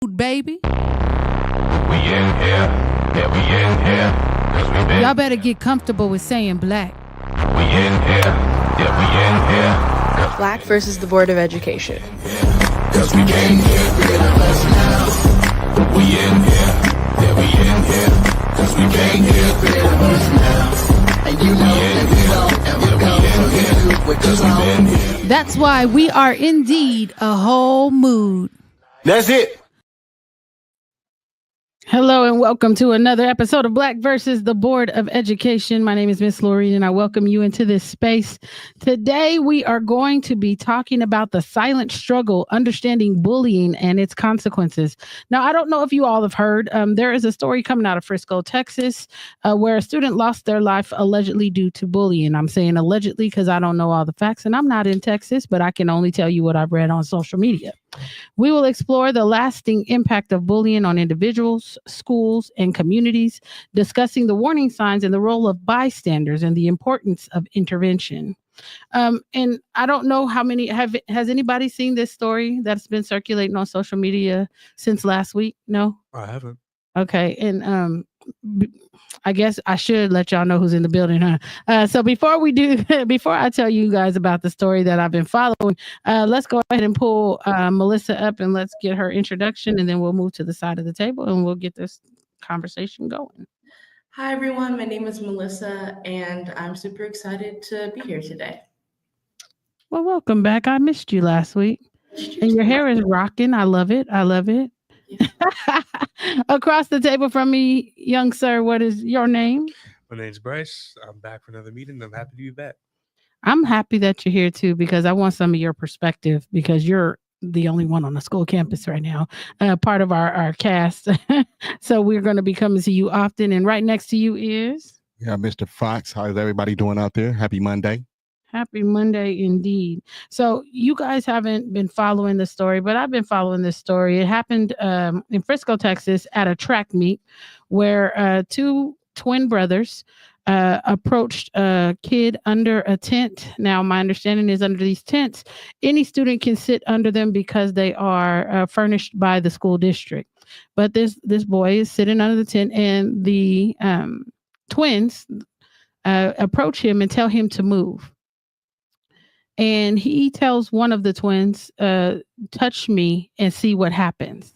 baby. We in here, yeah, we in here, 'cause we been. Y'all better get comfortable with saying black. We in here, yeah, we in here, 'cause Black versus the Board of Education. we came here, three of us now. We in here, yeah, we in here, 'cause we came here, three of us now. And you know, and we don't ever go forget because we been here. That's why we are indeed a whole mood. That's it. Hello and welcome to another episode of Black versus the Board of Education. My name is Miss Laureen and I welcome you into this space. Today we are going to be talking about the silent struggle, understanding bullying and its consequences. Now, I don't know if you all have heard, there is a story coming out of Frisco, Texas, where a student lost their life allegedly due to bullying. I'm saying allegedly because I don't know all the facts and I'm not in Texas, but I can only tell you what I've read on social media. We will explore the lasting impact of bullying on individuals, schools, and communities, discussing the warning signs and the role of bystanders and the importance of intervention. And I don't know how many has anybody seen this story that's been circulating on social media since last week? No? I haven't. Okay. And I guess I should let y'all know who's in the building, huh? So before I tell you guys about the story that I've been following, let's go ahead and pull Melissa up and let's get her introduction, and then we'll move to the side of the table and we'll get this conversation going. Hi, everyone. My name is Melissa, and I'm super excited to be here today. Well, welcome back. I missed you last week. And your hair is rocking. I love it. I love it. Yeah. Across the table from me, young sir, what is your name? My name's Bryce. I'm back for another meeting. I'm happy to be back. I'm happy that you're here too, because I want some of your perspective, because you're the only one on the school campus right now, part of our cast. So we're going to be coming to you often. And right next to you is? Yeah, Mr. Fox. How's everybody doing out there? Happy Monday. Happy Monday indeed. So you guys haven't been following the story, but I've been following this story. It happened in Frisco, Texas at a track meet where two twin brothers approached a kid under a tent. Now, my understanding is under these tents, any student can sit under them because they are furnished by the school district. But this boy is sitting under the tent, and the twins approach him and tell him to move. And he tells one of the twins, touch me and see what happens.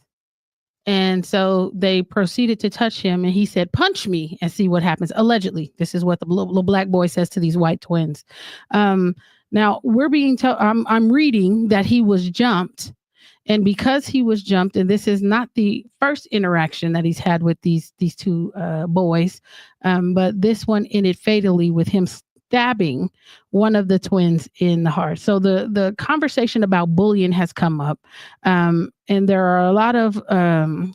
And so they proceeded to touch him, and he said, punch me and see what happens. Allegedly, this is what the little black boy says to these white twins. Now we're being told, I'm reading that he was jumped. And because he was jumped, and this is not the first interaction that he's had with these two boys, but this one ended fatally with him stabbing one of the twins in the heart. So the conversation about bullying has come up. And there are a lot of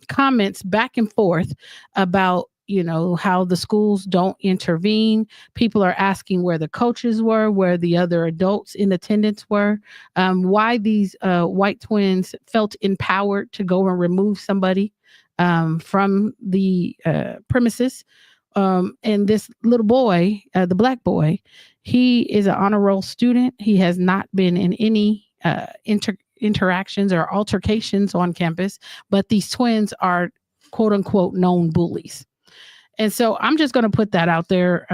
comments back and forth about, how the schools don't intervene. People are asking where the coaches were, where the other adults in attendance were, why these white twins felt empowered to go and remove somebody from the premises. And this little boy, the black boy, he is an honor roll student. He has not been in any interactions or altercations on campus, but these twins are quote unquote known bullies. And so I'm just going to put that out there.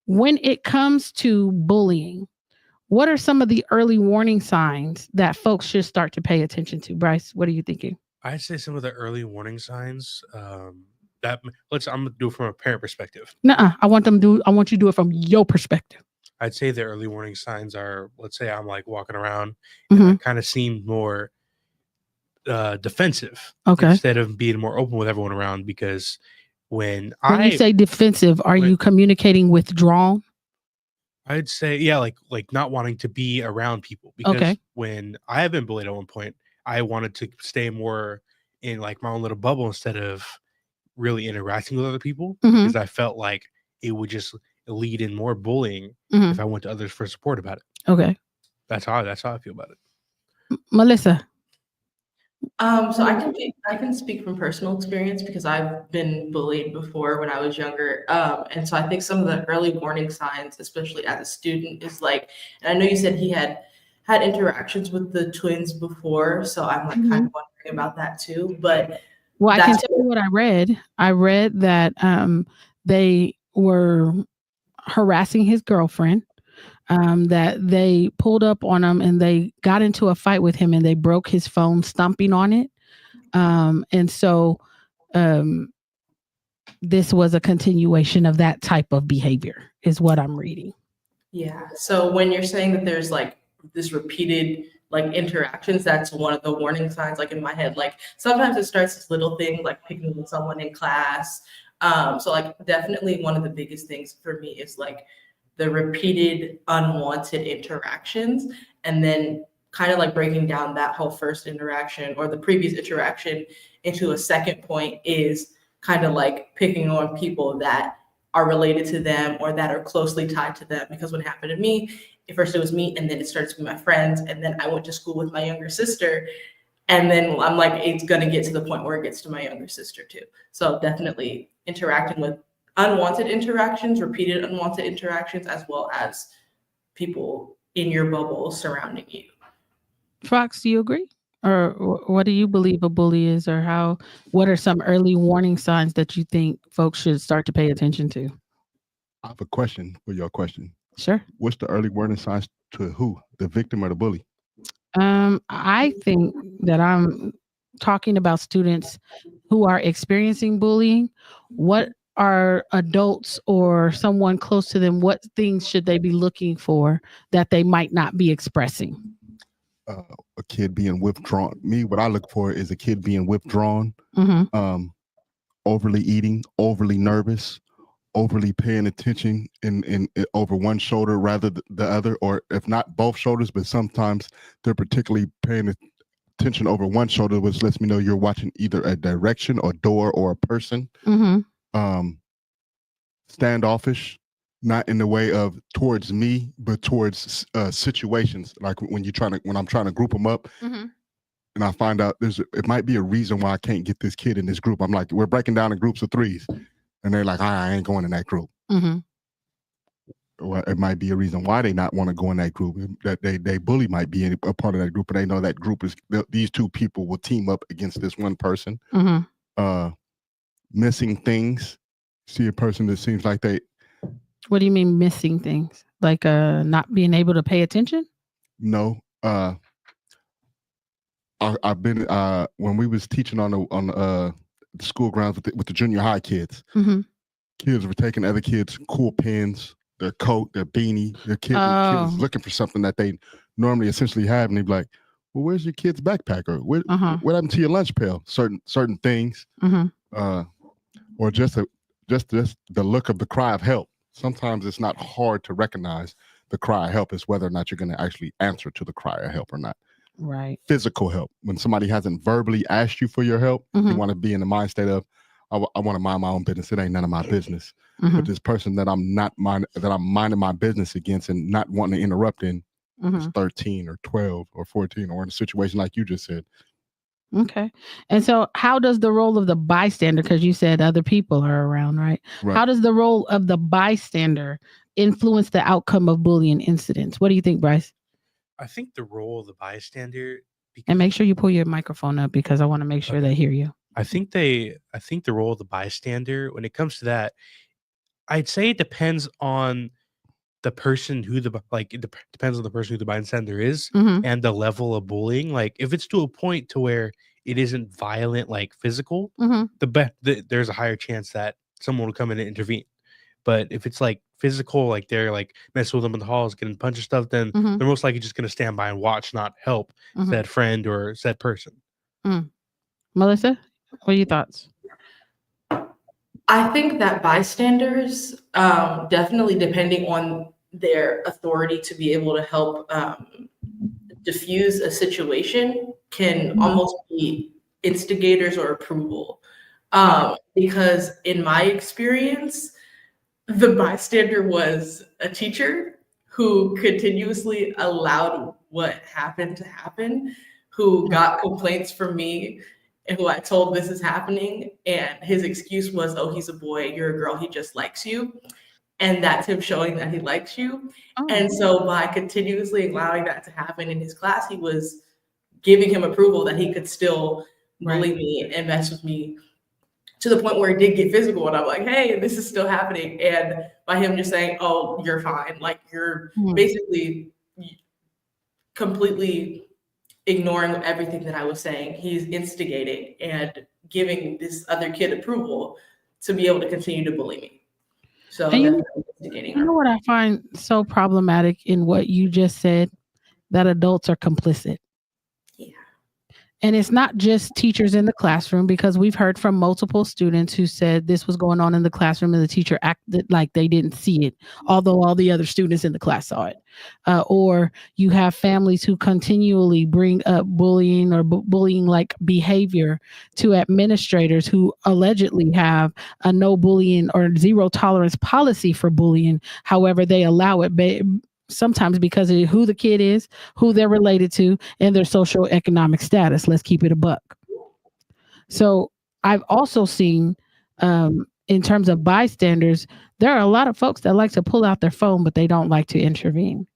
When it comes to bullying, what are some of the early warning signs that folks should start to pay attention to? Bryce, what are you thinking? I'd say some of the early warning signs I'm gonna do it from a parent perspective. I want you to do it from your perspective. I'd say the early warning signs are, let's say I'm like walking around and I kind of seem more defensive, instead of being more open with everyone around. Because when you say defensive, are you communicating withdrawn? I'd say, yeah, like not wanting to be around people. Because when I have been bullied at one point, I wanted to stay more in like my own little bubble instead of really interacting with other people, because I felt like it would just lead in more bullying if I went to others for support about it. Okay. That's how I feel about it. Melissa. So I can speak from personal experience because I've been bullied before when I was younger. And so I think some of the early warning signs, especially as a student, is like, and I know you said he had interactions with the twins before, so I'm like kind of wondering about that too. But well, I can tell you what I read. I read that they were harassing his girlfriend. That they pulled up on him and they got into a fight with him and they broke his phone, stomping on it. And so um, this was a continuation of that type of behavior, is what I'm reading. Yeah. So when you're saying that there's like this repeated like interactions, that's one of the warning signs. Like in my head, like sometimes it starts as little things like picking with someone in class. So like definitely one of the biggest things for me is like the repeated unwanted interactions, and then kind of like breaking down that whole first interaction or the previous interaction into a second point is kind of like picking on people that are related to them or that are closely tied to them. Because what happened to me, at first it was me, and then it started to be my friends, and then I went to school with my younger sister, and then I'm like, it's gonna get to the point where it gets to my younger sister too. So definitely interacting with unwanted interactions, repeated unwanted interactions, as well as people in your bubble surrounding you. Fox, do you agree? Or what do you believe a bully is, or what are some early warning signs that you think folks should start to pay attention to? I have a question for your question. Sure. What's the early warning signs to who? The victim or the bully? I think that I'm talking about students who are experiencing bullying. What are adults or someone close to them, what things should they be looking for that they might not be expressing? A kid being withdrawn. What I look for is a kid being withdrawn, overly eating, overly nervous, overly paying attention in over one shoulder rather than the other, or if not both shoulders, but sometimes they're particularly paying attention over one shoulder, which lets me know you're watching either a direction or door or a person. Standoffish, not in the way of towards me, but towards situations. Like when I'm trying to group them up, and I find out it might be a reason why I can't get this kid in this group. I'm like, we're breaking down in groups of threes, and they're like, I ain't going in that group. Well, it might be a reason why they not want to go in that group. That they bully might be a part of that group, but they know that group is these two people will team up against this one person. Missing things. See a person that seems like they. What do you mean missing things? Like not being able to pay attention? No. I've been when we was teaching on the school grounds with the junior high kids. Kids were taking other kids' cool pens, their coat, their beanie. Their kid was looking for something that they normally essentially have, and they'd be like, "Well, where's your kid's backpack? Or what happened to your lunch pail?" Certain things, or just the look of the cry of help. Sometimes it's not hard to recognize the cry of help. It's whether or not you're going to actually answer to the cry of help or not. Right. Physical help. When somebody hasn't verbally asked you for your help, you want to be in the mind state of, I want to mind my own business. It ain't none of my business. But this person that I'm minding my business against and not wanting to interrupt in is 13 or 12 or 14, or in a situation like you just said. Okay. And so how does the role of the bystander, because you said other people are around, right? How does the role of the bystander influence the outcome of bullying incidents? What do you think, Bryce? I think the role of the bystander, and make sure you pull your microphone up because I want to make sure they hear you. I think the role of the bystander, when it comes to that, I'd say it depends on the person depends on the person who the bystander is and the level of bullying. Like if it's to a point to where it isn't violent, like physical, there's a higher chance that someone will come in and intervene. But if it's like physical, like they're like messing with them in the halls, getting punched and stuff, then they're most likely just going to stand by and watch, not help said friend or said person. Melissa, what are your thoughts? I think that bystanders, definitely depending on their authority to be able to help diffuse a situation, can almost be instigators or approval. Because in my experience, the bystander was a teacher who continuously allowed what happened to happen, who got complaints from me, and who I told this is happening. And his excuse was, oh, he's a boy, you're a girl, he just likes you. And that's him showing that he likes you. And so by continuously allowing that to happen in his class, he was giving him approval that he could still bully me and mess with me to the point where it did get physical. And I'm like, hey, this is still happening. And by him just saying, oh, you're fine. Like you're basically completely ignoring everything that I was saying. He's instigating and giving this other kid approval to be able to continue to bully me. So you know what I find so problematic in what you just said? That adults are complicit. Yeah. And it's not just teachers in the classroom, because we've heard from multiple students who said this was going on in the classroom and the teacher acted like they didn't see it, although all the other students in the class saw it. Or you have families who continually bring up bullying or bullying-like behavior to administrators who allegedly have a no bullying or zero tolerance policy for bullying. However, they allow it sometimes because of who the kid is, who they're related to, and their social economic status. Let's keep it a buck. So I've also seen, in terms of bystanders, there are a lot of folks that like to pull out their phone, but they don't like to intervene.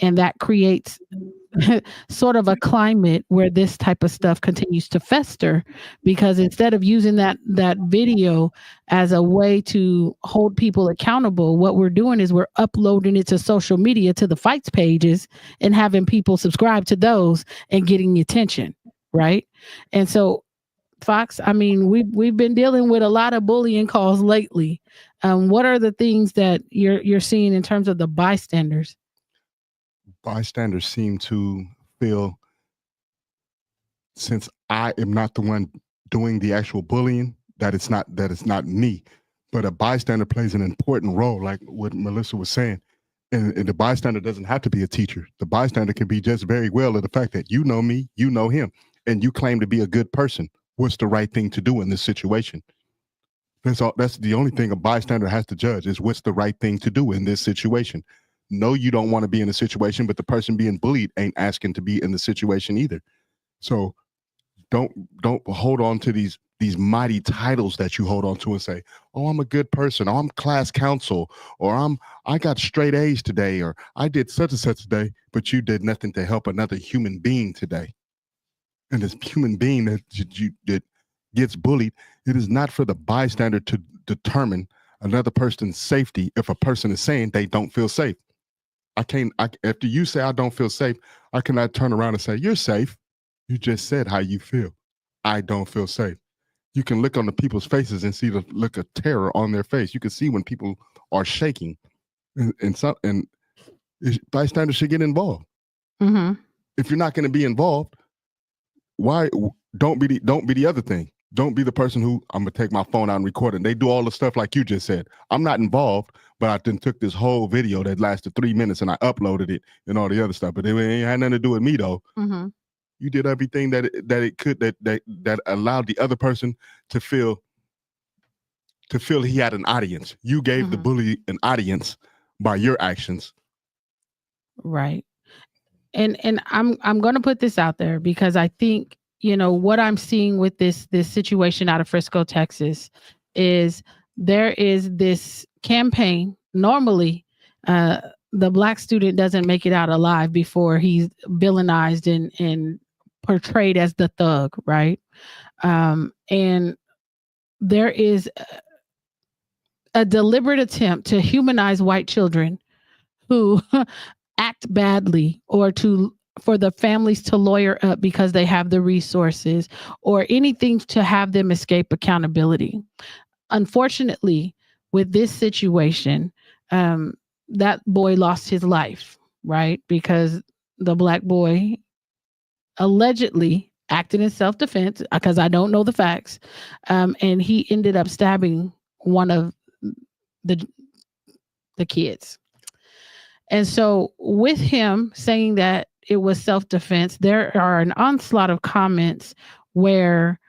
And that creates sort of a climate where this type of stuff continues to fester, because instead of using that video as a way to hold people accountable, what we're doing is we're uploading it to social media, to the fights pages, and having people subscribe to those and getting attention, right? And so, Fox, I mean, we've been dealing with a lot of bullying calls lately. What are the things that you're seeing in terms of the bystanders? Bystanders seem to feel, since I am not the one doing the actual bullying, that it's not me, but a bystander plays an important role, like what Melissa was saying. And the bystander doesn't have to be a teacher. The bystander can be just very well of the fact that you know me, you know him, and you claim to be a good person. What's the right thing to do in this situation? That's all. That's the only thing a bystander has to judge, is what's the right thing to do in this situation. No, you don't want to be in a situation, but the person being bullied ain't asking to be in the situation either. So don't hold on to these mighty titles that you hold on to and say, oh, I'm a good person, or I'm class counsel, or I got straight A's today, or I did such and such today, but you did nothing to help another human being today. And this human being that gets bullied, it is not for the bystander to determine another person's safety if a person is saying they don't feel safe. After you say I don't feel safe, I cannot turn around and say, you're safe. You just said how you feel. I don't feel safe. You can look on the people's faces and see the look of terror on their face. You can see when people are shaking, and bystanders should get involved. Mm-hmm. If you're not going to be involved, why don't be the other thing? Don't be the person who, I'm gonna take my phone out and record it. And they do all the stuff like you just said. I'm not involved, but I then took this whole video that lasted 3 minutes and I uploaded it and all the other stuff. But it ain't had nothing to do with me though. Mm-hmm. You did everything that allowed the other person to feel he had an audience. You gave the bully an audience by your actions. Right. And I'm going to put this out there, because I think, what I'm seeing with this situation out of Frisco, Texas, is there is this campaign. Normally, the Black student doesn't make it out alive before he's villainized and portrayed as the thug, right? And there is a deliberate attempt to humanize white children who act badly, or for the families to lawyer up because they have the resources, or anything to have them escape accountability. Unfortunately, with this situation, that boy lost his life, right? Because the Black boy allegedly acted in self-defense, because I don't know the facts, and he ended up stabbing one of the kids. And so with him saying that it was self-defense, there are an onslaught of comments where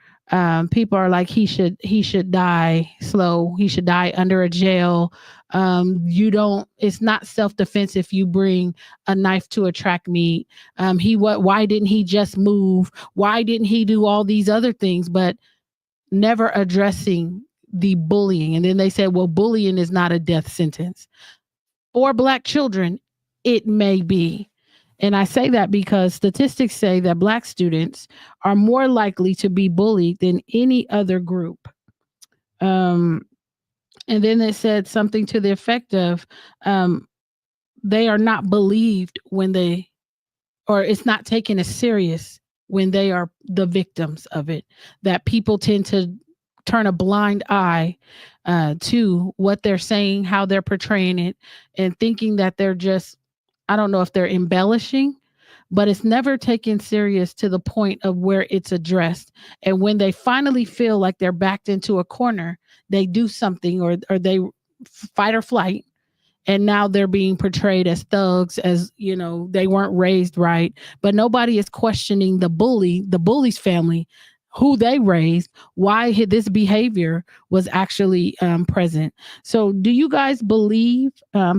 people are like, he should die slow. He should die under a jail. It's not self-defense if you bring a knife to a track meet. Why didn't he just move? Why didn't he do all these other things? But never addressing the bullying. And then they said, well, bullying is not a death sentence. For Black children, it may be. And I say that because statistics say that Black students are more likely to be bullied than any other group. And then it said something to the effect of they are not believed when they, or it's not taken as serious when they are the victims of it, that people tend to turn a blind eye to what they're saying, how they're portraying it, and thinking that they're just, I don't know if they're embellishing, but it's never taken serious to the point of where it's addressed. And when they finally feel like they're backed into a corner, they do something or they fight or flight. And now they're being portrayed as thugs, as, you know, they weren't raised right. But nobody is questioning the bully's family, who they raised, why this behavior was actually present. So do you guys believe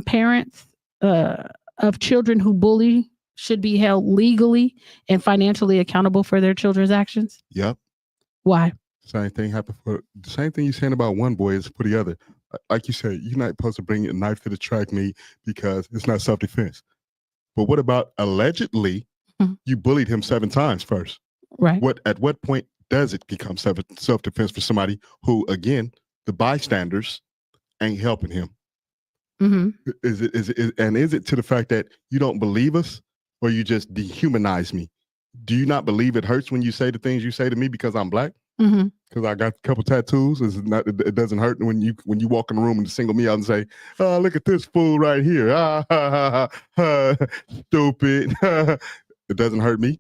parents of children who bully should be held legally and financially accountable for their children's actions? Yep. Why? Same thing happened for the same thing you're saying about one boy is for the other. Like you said, you're not supposed to bring a knife to the track meet because it's not self-defense. But what about allegedly you bullied him 7 times first? Right. At what point does it become self-defense for somebody who, again, the bystanders ain't helping him? Mm-hmm. Is it to the fact that you don't believe us, or you just dehumanize me? Do you not believe it hurts when you say the things you say to me because I'm Black? Because I got a couple tattoos. It doesn't hurt when you walk in the room and single me out and say, "Oh, look at this fool right here! Ah, ha, ha, ha, stupid!" It doesn't hurt me.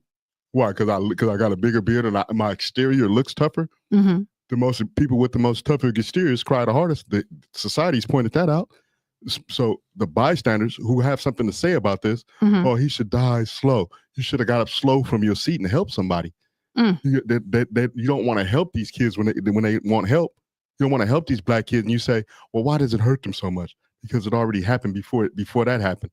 Why? Because I got a bigger beard and my exterior looks tougher. The most people with the most tougher exteriors cry the hardest. The society's pointed that out. So the bystanders who have something to say about this, oh, he should die slow. You should have got up slow from your seat and helped somebody. You don't want to help these kids when they want help. You don't want to help these Black kids, and you say, well, why does it hurt them so much? Because it already happened before that happened.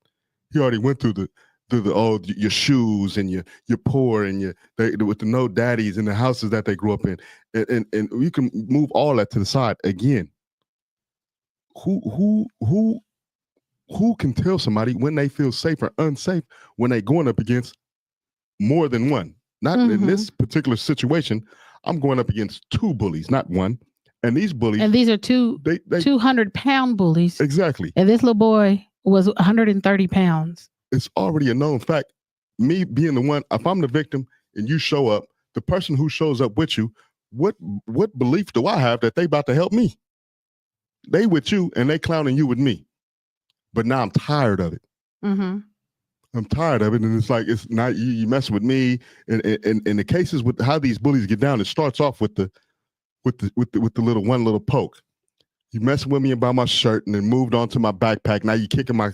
He already went through your shoes and you're poor and with the no daddies and the houses that they grew up in, and you can move all that to the side. Again, who can tell somebody when they feel safe or unsafe when they going up against more than one? Not in this particular situation. I'm going up against 2 bullies, not one. And these bullies, and these are 200-pound bullies. Exactly. And this little boy was 130 pounds. It's already a known fact. Me being the one, if I'm the victim and you show up, the person who shows up with you, what belief do I have that they about to help me? They with you and they clowning you with me. But now I'm tired of it. I'm tired of it, and it's like it's not you messing with me. And the cases with how these bullies get down, it starts off with the little poke. You messing with me about my shirt, and then moved on to my backpack. Now you kicking my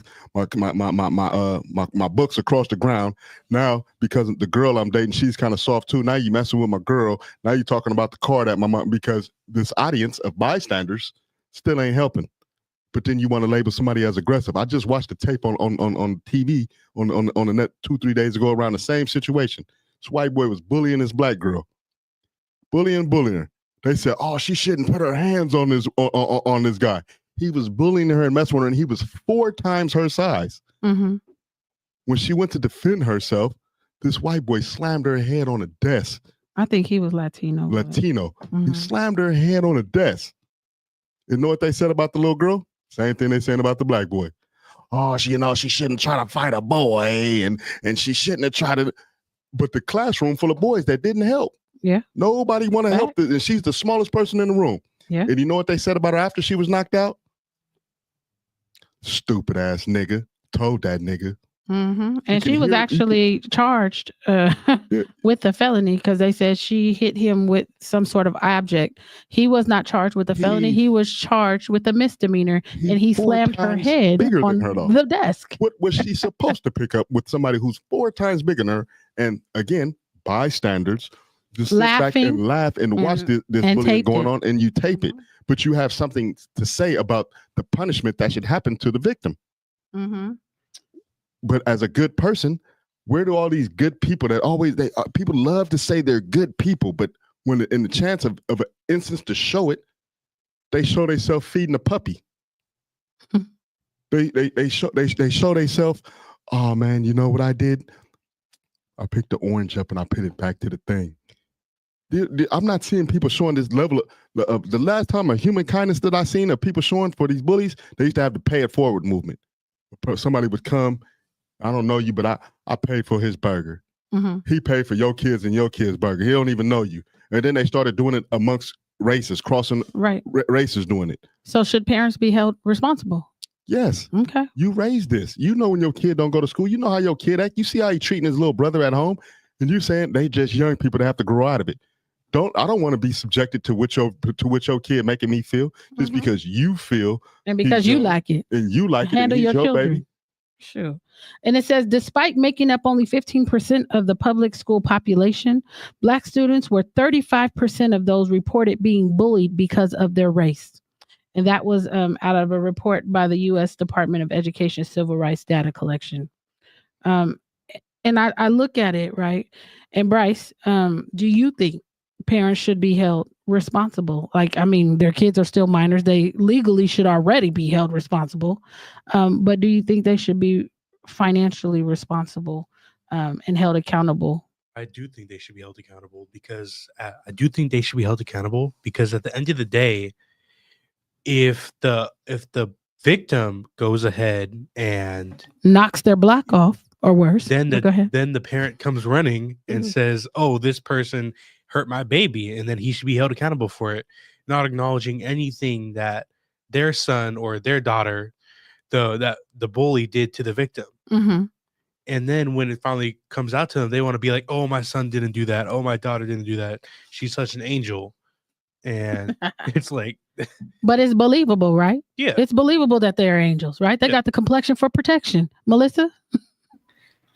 books across the ground. Now because the girl I'm dating, she's kind of soft too. Now you messing with my girl. Now you're talking about the car that my mom, because this audience of bystanders still ain't helping. But then you want to label somebody as aggressive. I just watched the tape on TV on the net 2-3 days ago around the same situation. This white boy was bullying this Black girl, bullying her. They said, "Oh, she shouldn't put her hands on this guy." He was bullying her and messing with her, and he was 4 times her size. When she went to defend herself, this white boy slammed her head on a desk. I think he was Latino. He slammed her head on a desk. You know what they said about the little girl? Same thing they're saying about the Black boy. Oh, she shouldn't try to fight a boy, and she shouldn't have tried to. But the classroom full of boys that didn't help. Yeah. Nobody want to help. And she's the smallest person in the room. Yeah. And you know what they said about her after she was knocked out? Stupid ass nigga. Told that nigga. And she was actually charged with a felony because they said she hit him with some sort of object. He was not charged with a felony. He was charged with a misdemeanor, and he slammed her head on the desk. What was she supposed to pick up with somebody who's 4 times bigger than her? And again, bystanders just sit back and laugh and watch this bullying going on, and you tape it. But you have something to say about the punishment that should happen to the victim. But as a good person, where do all these good people that people love to say they're good people, but when in the chance of an instance to show it, they show themselves feeding a puppy. They show themselves, Oh man, you know what I did? I picked the orange up and I put it back to the thing. I'm not seeing people showing this level of the last time a human kindness that I seen of people showing for these bullies, they used to have the pay it forward movement. Somebody would come, I don't know you, but I paid for his burger. Mm-hmm. He paid for your kids and your kids' burger. He don't even know you. And then they started doing it amongst races, crossing races doing it. So should parents be held responsible? Yes. Okay. You raised this. You know when your kid don't go to school, you know how your kid act. You see how he treating his little brother at home, and you saying they just young people that have to grow out of it. I don't want to be subjected to what your kid making me feel just because you feel and because you like it and you like handle it. Handle your children. Baby. Sure. And it says, despite making up only 15% of the public school population, Black students were 35% of those reported being bullied because of their race. And that was out of a report by the U.S. Department of Education Civil Rights Data Collection. And I look at it, right? And Bryce, do you think parents should be held responsible? Like, I mean, their kids are still minors. They legally should already be held responsible. But do you think they should be financially responsible and held accountable? I do think they should be held accountable because at the end of the day, if the victim goes ahead and knocks their block off or worse, then the parent comes running and says, "Oh, this person hurt my baby," and then he should be held accountable for it, not acknowledging anything that their son or their daughter, the bully did to the victim. Mm-hmm. And then when it finally comes out to them, they want to be like, "Oh, my son didn't do that. Oh, my daughter didn't do that. She's such an angel." And it's like, but it's believable, right? Yeah, it's believable that they're angels, right? They got the complexion for protection. Melissa?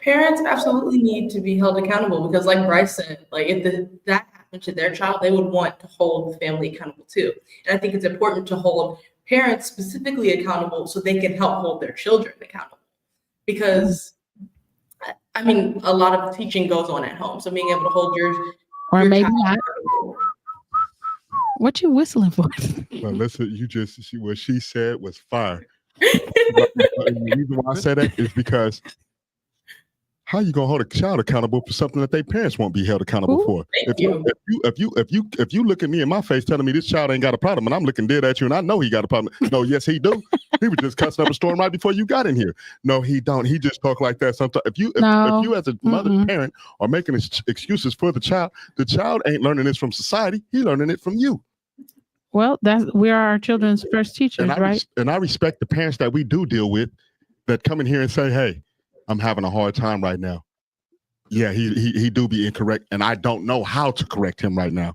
Parents absolutely need to be held accountable because, like Bryce said, like if that happened to their child, they would want to hold the family accountable too. And I think it's important to hold parents specifically accountable so they can help hold their children accountable. Because, I mean, a lot of teaching goes on at home. So being able to hold your maybe not. What you whistling for? Well, listen, what she said was fire. The reason why I say that is because how you gonna hold a child accountable for something that their parents won't be held accountable for? If you look at me in my face telling me this child ain't got a problem, and I'm looking dead at you, and I know he got a problem. No, yes he do. He was just cussing up a storm right before you got in here. No, he don't. He just talk like that sometimes. If you as a mother parent are making excuses for the child ain't learning this from society. He learning it from you. Well, we are our children's first teachers, right? And I respect the parents that we do deal with that come in here and say, "Hey, I'm having a hard time right now." Yeah, he do be incorrect, and I don't know how to correct him right now,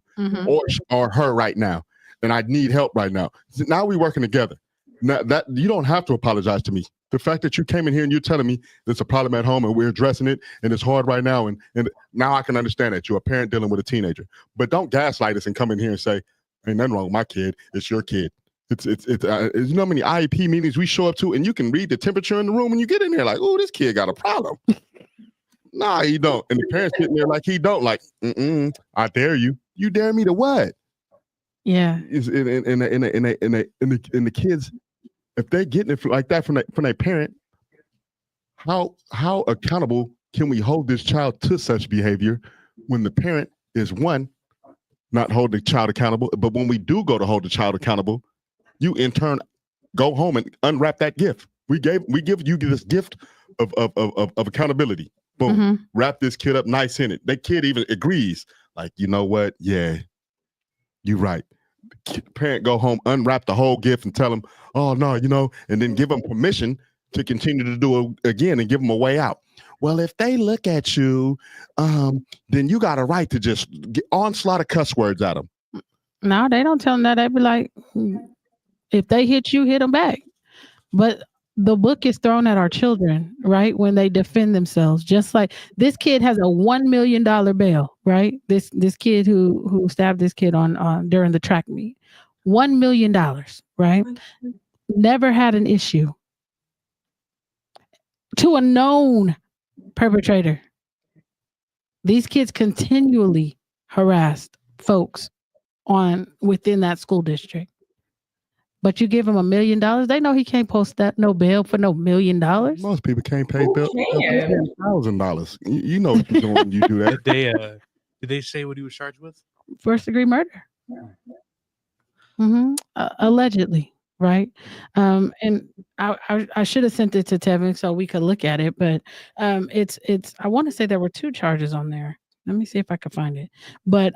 or her right now, and I need help right now. Now we're working together. Now that you don't have to apologize to me. The fact that you came in here and you're telling me there's a problem at home and we're addressing it and it's hard right now, and now I can understand that you're a parent dealing with a teenager. But don't gaslight us and come in here and say, "Ain't nothing wrong with my kid. It's your kid." It's you know how many IEP meetings we show up to, and you can read the temperature in the room when you get in there, like, "Oh, this kid got a problem." Nah, he don't. And the parents sitting there like he don't. Like, I dare you. You dare me to what? Yeah. And the kids, if they're getting it like that from their parent, how accountable can we hold this child to such behavior when the parent is one, not hold the child accountable, but when we do go to hold the child accountable, you in turn go home and unwrap that gift. We give you this gift of accountability. Boom, wrap this kid up nice in it. That kid even agrees, like, you know what? Yeah, you're right. Parent go home, unwrap the whole gift and tell him, "Oh no, and then give them permission to continue to do it again and give them a way out. Well, if they look at you, then you got a right to just onslaught of cuss words at them. No, they don't tell them that. They be like, if they hit you, hit them back. But the book is thrown at our children, right? When they defend themselves, just like this kid has a $1 million bail, right? This kid who stabbed this kid on during the track meet, $1 million, right? Never had an issue to a known perpetrator. These kids continually harassed folks within that school district. but you give him $1 million, they know he can't post that no bail for no $1 million. Most people can't pay bail $10,000. You know what you're doing when you do that. Did they say what he was charged with? First degree murder. Allegedly, right? And I should have sent it to Tevin so we could look at it, but it's I want to say there were 2 charges on there. Let me see if I can find it. But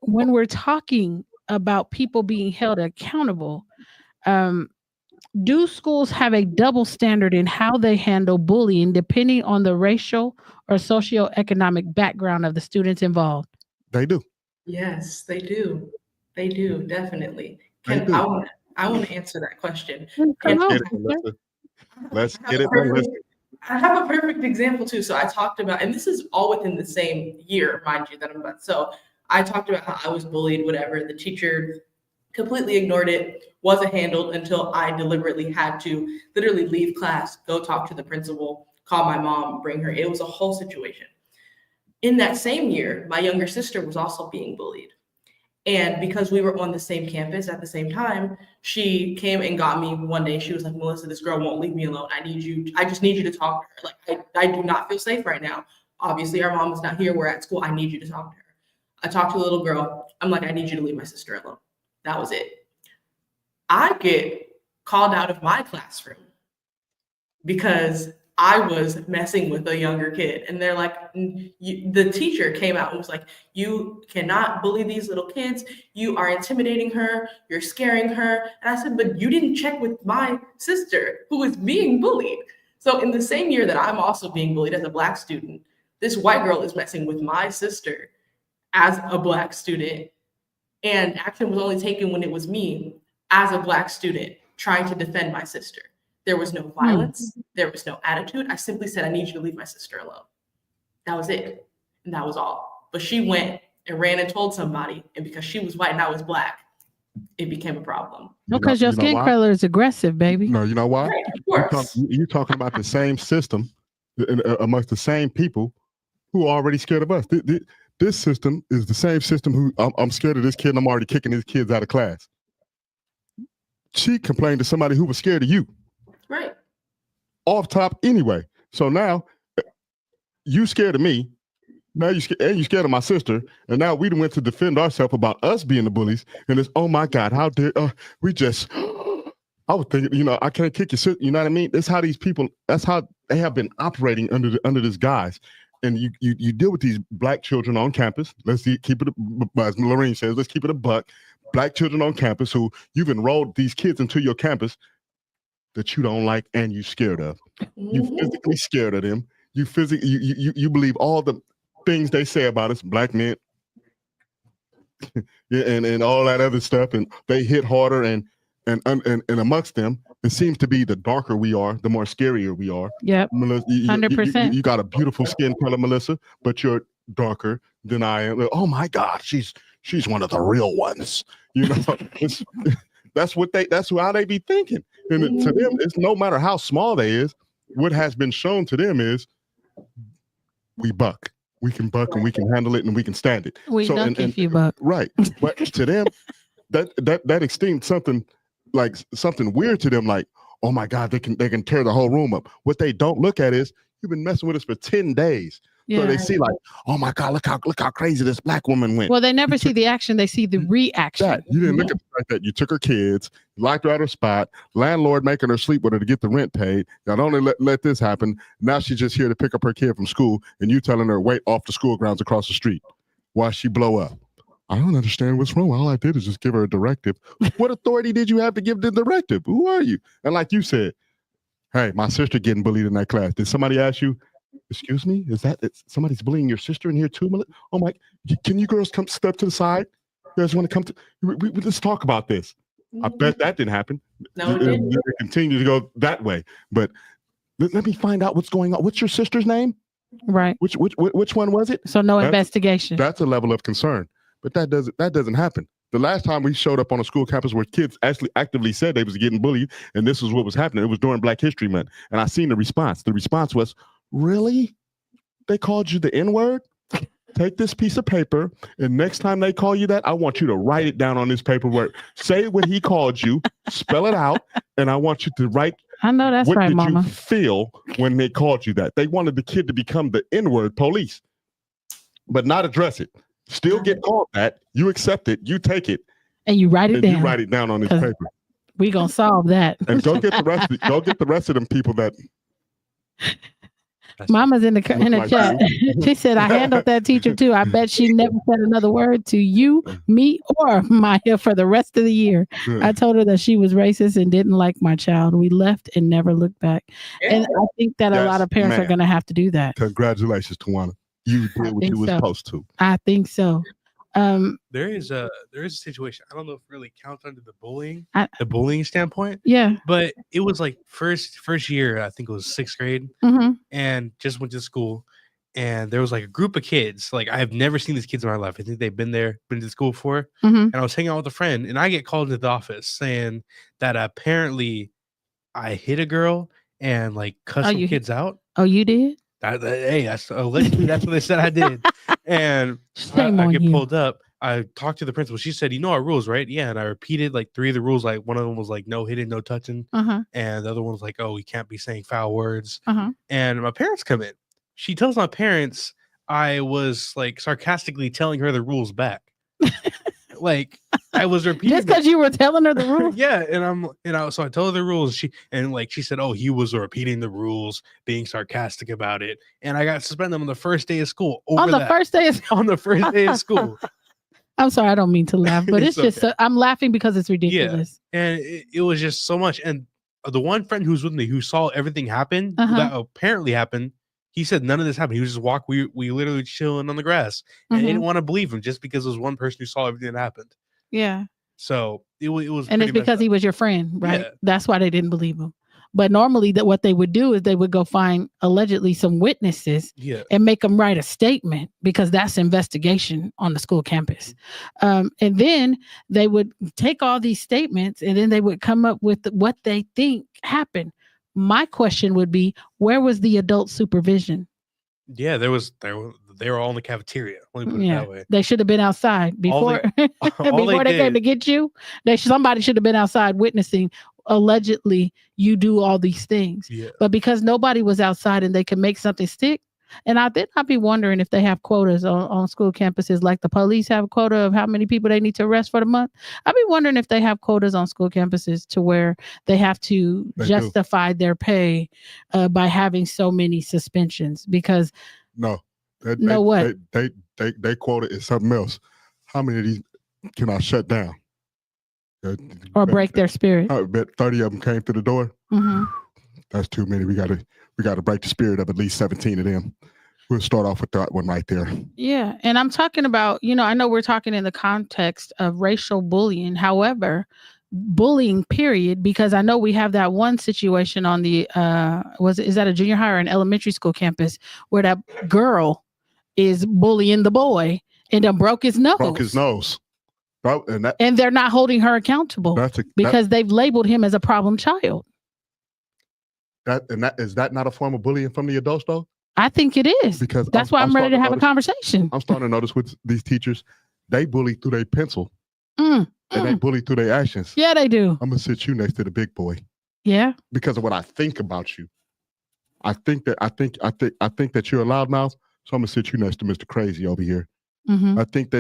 when we're talking about people being held accountable, do schools have a double standard in how they handle bullying depending on the racial or socioeconomic background of the students involved? They do. Yes, they do. They do, definitely. I want to answer that question. Let's get it, Melissa. I have a perfect example too. So I talked about, and this is all within the same year, mind you, that I'm about. So I talked about how I was bullied, whatever. The teacher completely ignored it, wasn't handled until I deliberately had to literally leave class, go talk to the principal, call my mom, bring her. It was a whole situation. In that same year, my younger sister was also being bullied. And because we were on the same campus at the same time, she came and got me one day. She was like, Melissa, this girl won't leave me alone. I just need you to talk to her. Like, I do not feel safe right now. Obviously, our mom is not here. We're at school. I need you to talk to her. I talked to the little girl. I'm like, I need you to leave my sister alone. That was it. I get called out of my classroom because I was messing with a younger kid. And they're like, the teacher came out and was like, you cannot bully these little kids. You are intimidating her. You're scaring her. And I said, but you didn't check with my sister who is being bullied. So in the same year that I'm also being bullied as a Black student, this white girl is messing with my sister as a Black student. And action was only taken when it was me as a Black student trying to defend my sister. There was no violence. There was no attitude. I simply said, I need you to leave my sister alone. That was it. And that was all. But she went and ran and told somebody. And because she was white and I was Black, it became a problem. No, because your skin color is aggressive, baby. No, you know why? Right, you're talking about the same system amongst the same people who are already scared of us. This system is the same system who I'm scared of this kid and I'm already kicking his kids out of class. She complained to somebody who was scared of you. Right. Off top anyway. So now you scared of me. Now you scared of my sister. And now we went to defend ourselves about us being the bullies. And it's, oh my God, how dare we just I was thinking, I can't kick your sister. You know what I mean? That's how these people, that's how they have been operating under this guise. And you deal with these Black children on campus. Keep it, as Lorraine says, let's keep it a buck. Black children on campus who you've enrolled these kids into your campus that you don't like and you're scared of. You physically scared of them. You believe all the things they say about us, Black men, and all that other stuff. And they hit harder and amongst them, it seems to be the darker we are, the more scarier we are. Yep. 100%. You got a beautiful skin color, Melissa, but you're darker than I am. Oh my God, she's one of the real ones. That's how they be thinking. And to them, it's no matter how small they is, what has been shown to them is we buck. We can buck and we can handle it and we can stand it. We duck if you buck. Right. But to them, that extends something like something weird to them, like, oh my God, they can tear the whole room up. What they don't look at is you've been messing with us for 10 days. Yeah. So they see like, oh my God, look how crazy this Black woman went. Well, they never see the action, they see the reaction. You didn't look at the fact that you took her kids, locked her out of her spot, landlord making her sleep with her to get the rent paid. Not only let this happen, now she's just here to pick up her kid from school, and you telling her wait off the school grounds across the street while she blow up. I don't understand what's wrong. All I did is just give her a directive. What authority did you have to give the directive? Who are you? And like you said, hey, my sister getting bullied in that class. Did somebody ask you, excuse me, somebody's bullying your sister in here too? Oh my, can you girls come step to the side? You guys want to come to, let's talk about this. I bet that didn't happen. No, it didn't. They continue to go that way. But let me find out what's going on. What's your sister's name? Right. Which one was it? So no investigation. That's a level of concern. But that doesn't happen. The last time we showed up on a school campus where kids actually actively said they was getting bullied and this was what was happening, it was during Black History Month. And I seen the response. The response was, really? They called you the N-word? take this piece of paper, and next time they call you that, I want you to write it down on this paperwork. Say what he called you, spell it out, and I want you to write. I know that's what right, did Mama. you feel when they called you that? They wanted the kid to become the N-word police, but not address it. Still get called that. You accept it. You take it. And you write it down. You write it down on this paper. We gonna solve that. And go get the rest. Go get the rest of them people that. Mama's in the like chat. She said, "I handled that teacher too. I bet she never said another word to you, me, or Maya for the rest of the year. I told her that she was racist and didn't like my child. We left and never looked back." And I think that a lot of parents are going to have to do that. Congratulations, Tawana. You did what you were supposed to. I think so. There is a situation. I don't know if it really counts under the bullying standpoint. Yeah. But it was like first year, I think it was 6th grade, and just went to school, and there was like a group of kids. Like I have never seen these kids in my life. I think they've been to school before. And I was hanging out with a friend, and I get called into the office saying that apparently I hit a girl and like cussed some kids out. Oh, you did? Hey, allegedly that's what they said I did. And I get pulled up. I talked to the principal. She said, "You know our rules, right?" Yeah. And I repeated like 3 of the rules. Like one of them was like no hitting, no touching. And the other one was like, "Oh, we can't be saying foul words." And my parents come in. She tells my parents I was like sarcastically telling her the rules back. Like I was repeating just because you were telling her the rules. Yeah, so I told her the rules. She said, "Oh, he was repeating the rules, being sarcastic about it," and I got suspended on the first day of school. On the first day of school. I'm sorry, I don't mean to laugh, but it's just I'm laughing because it's ridiculous. Yeah. And it was just so much. And the one friend who's with me who saw everything happen that apparently happened. He said none of this happened. He was just we literally chilling on the grass. And they didn't want to believe him just because there was one person who saw everything that happened. Yeah. So it was. And it's because he was your friend, right? Yeah. That's why they didn't believe him. But normally what they would do is they would go find allegedly some witnesses and make them write a statement because that's investigation on the school campus. And then they would take all these statements and then they would come up with what they think happened. My question would be, where was the adult supervision? Yeah, they were all in the cafeteria. Let me put it that way. They should have been outside before before they came to get you. Somebody should have been outside witnessing allegedly you do all these things. Yeah. But because nobody was outside and they could make something stick. And I'd be wondering if they have quotas on school campuses, like the police have a quota of how many people they need to arrest for the month. I'd be wondering if they have quotas on school campuses to where they have to justify their pay by having so many suspensions. Because they quota is something else. How many of these can I shut down? Or break their spirit? I bet 30 of them came through the door. That's too many. We got to break the spirit of at least 17 of them. We'll start off with that one right there. Yeah. And I'm talking about, I know we're talking in the context of racial bullying. However, bullying period, because I know we have that one situation on the, is that a junior high or an elementary school campus where that girl is bullying the boy and then broke his nose. And they're not holding her accountable because they've labeled him as a problem child. Is that not a form of bullying from the adults though? I think it is, because that's why I'm ready to have a conversation. I'm starting to notice with these teachers, they bully through their pencil and they bully through their actions. Yeah, they do. I'm gonna sit you next to the big boy. Yeah, because of what I think about you. I think that you're a loudmouth, so I'm gonna sit you next to Mr. Crazy over here. I think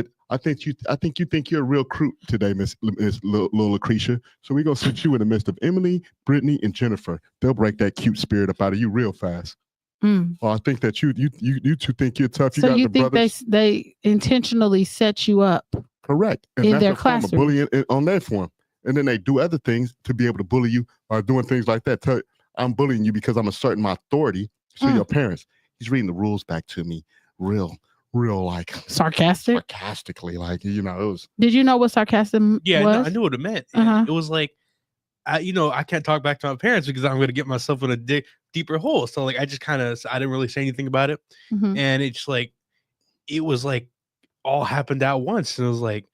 you think you're a real crew today, Miss Little Lucretia. So we're gonna sit you in the midst of Emily, Brittany, and Jennifer. They'll break that cute spirit up out of you real fast. Well, I think that you two think you're tough. So you think they intentionally set you up? Correct. And in that's their a form of bullying on that form. And then they do other things to be able to bully you or doing things like that. I'm bullying you because I'm asserting my authority to your parents. He's reading the rules back to me real like sarcastically, like, it was. Did you know what sarcasm was? No, I knew what it meant. It was like, I can't talk back to my parents because I'm going to get myself in a deeper hole. So like, I didn't really say anything about it. And it's like, it was like all happened at once. And it was like,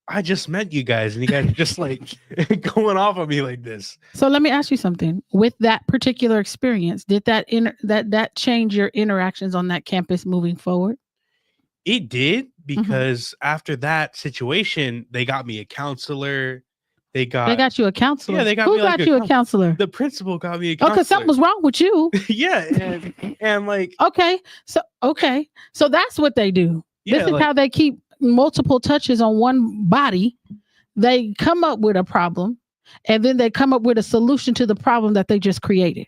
I just met you guys and you guys are just like going off on me like this. So let me ask you something. With that particular experience, did that change your interactions on that campus moving forward? It did, because after that situation, they got me a counselor. They got you a counselor. Yeah, they got Who me like got you a counselor? The principal got me a Oh, counselor. because something was wrong with you. Yeah, and like okay, so that's what they do. Yeah, this is like- how they keep multiple touches on one body. They come up with a problem, and then they come up with a solution to the problem that they just created.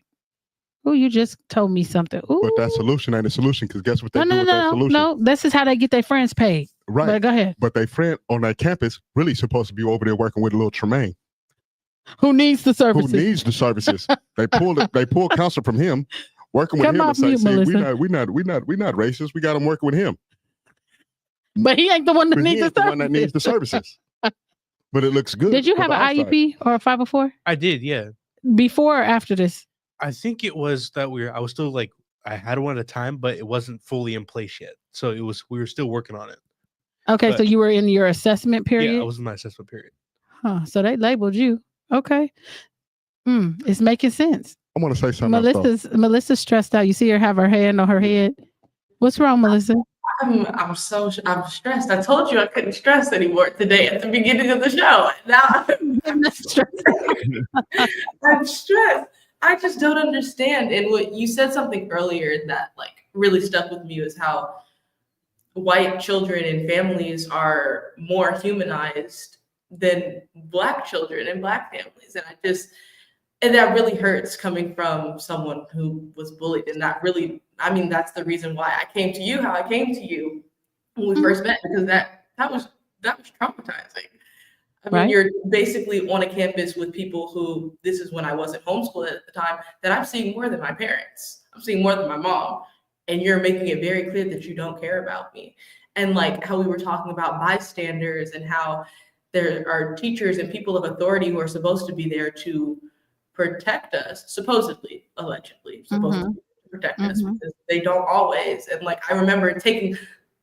Oh, you just told me something. Ooh. But that solution ain't a solution, because guess what they do with that solution? No, this is how they get their friends paid. Right. But go ahead. But their friend on that campus really supposed to be over there working with little Tremaine. Who needs the services? Who needs the services? They pull counsel from him, working with Come him, off and say, mute, "See, Melissa. we not racist. We got him working with him." But he ain't the one that needs the services. One that needs the services. But it looks good. Did you have an IEP or a 504? I did, yeah. Before or after this? I think it was that I was still like, I had one at a time, but it wasn't fully in place yet. So we were still working on it. Okay, But, so you were in your assessment period? Yeah, I was in my assessment period. Huh, so they labeled you. Okay. It's making sense. I want to say something. Melissa's stressed out. You see her have her hand on her head. What's wrong, Melissa? I'm stressed. I told you I couldn't stress anymore today at the beginning of the show. Now I'm stressed. I'm stressed. I just don't understand. And what you said something earlier that like really stuck with me was how white children and families are more humanized than Black children and Black families. And that really hurts coming from someone who was bullied. And that's the reason why I came to you, how I came to you when we first met, because that was traumatizing. I mean, you're basically on a campus with people who, this is when I wasn't homeschooled at the time, that I'm seeing more than my parents. I'm seeing more than my mom. And you're making it very clear that you don't care about me. And like how we were talking about bystanders and how there are teachers and people of authority who are supposed to be there to protect us, supposedly, allegedly, supposed to protect us, because they don't always. And like, I remember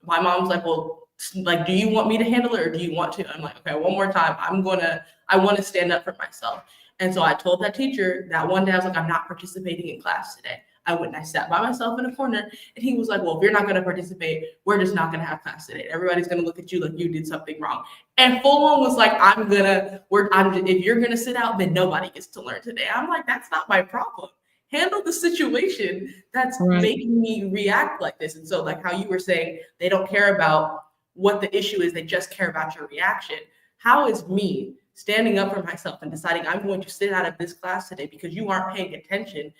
my mom's like, well, like, do you want me to handle it or do you want to? I'm like, okay, one more time. I want to stand up for myself. And so I told that teacher that one day, I was like, I'm not participating in class today. I went and I sat by myself in a corner, and he was like, well, if you're not going to participate, we're just not going to have class today. Everybody's going to look at you like you did something wrong. And full on was like, if you're going to sit out, then nobody gets to learn today. I'm like, that's not my problem. Handle the situation that's making me react like this. And so like how you were saying, they don't care about what the issue is. They just care about your reaction. How is me standing up for myself and deciding I'm going to sit out of this class today because you aren't paying attention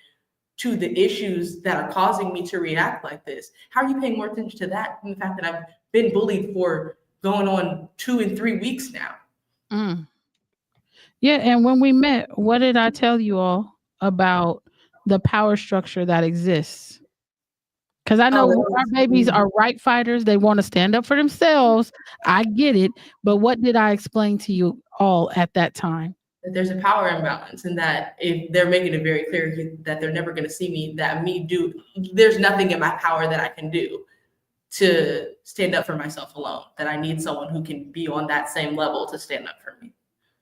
to the issues that are causing me to react like this? How are you paying more attention to that than the fact that I've been bullied for going on 2 and 3 weeks now? Yeah, and when we met, what did I tell you all about the power structure that exists? Because I know our babies are right fighters. They want to stand up for themselves. I get it. But what did I explain to you all at that time? That there's a power imbalance, and that if they're making it very clear that they're never going to see me, there's nothing in my power that I can do to stand up for myself alone, that I need someone who can be on that same level to stand up for me.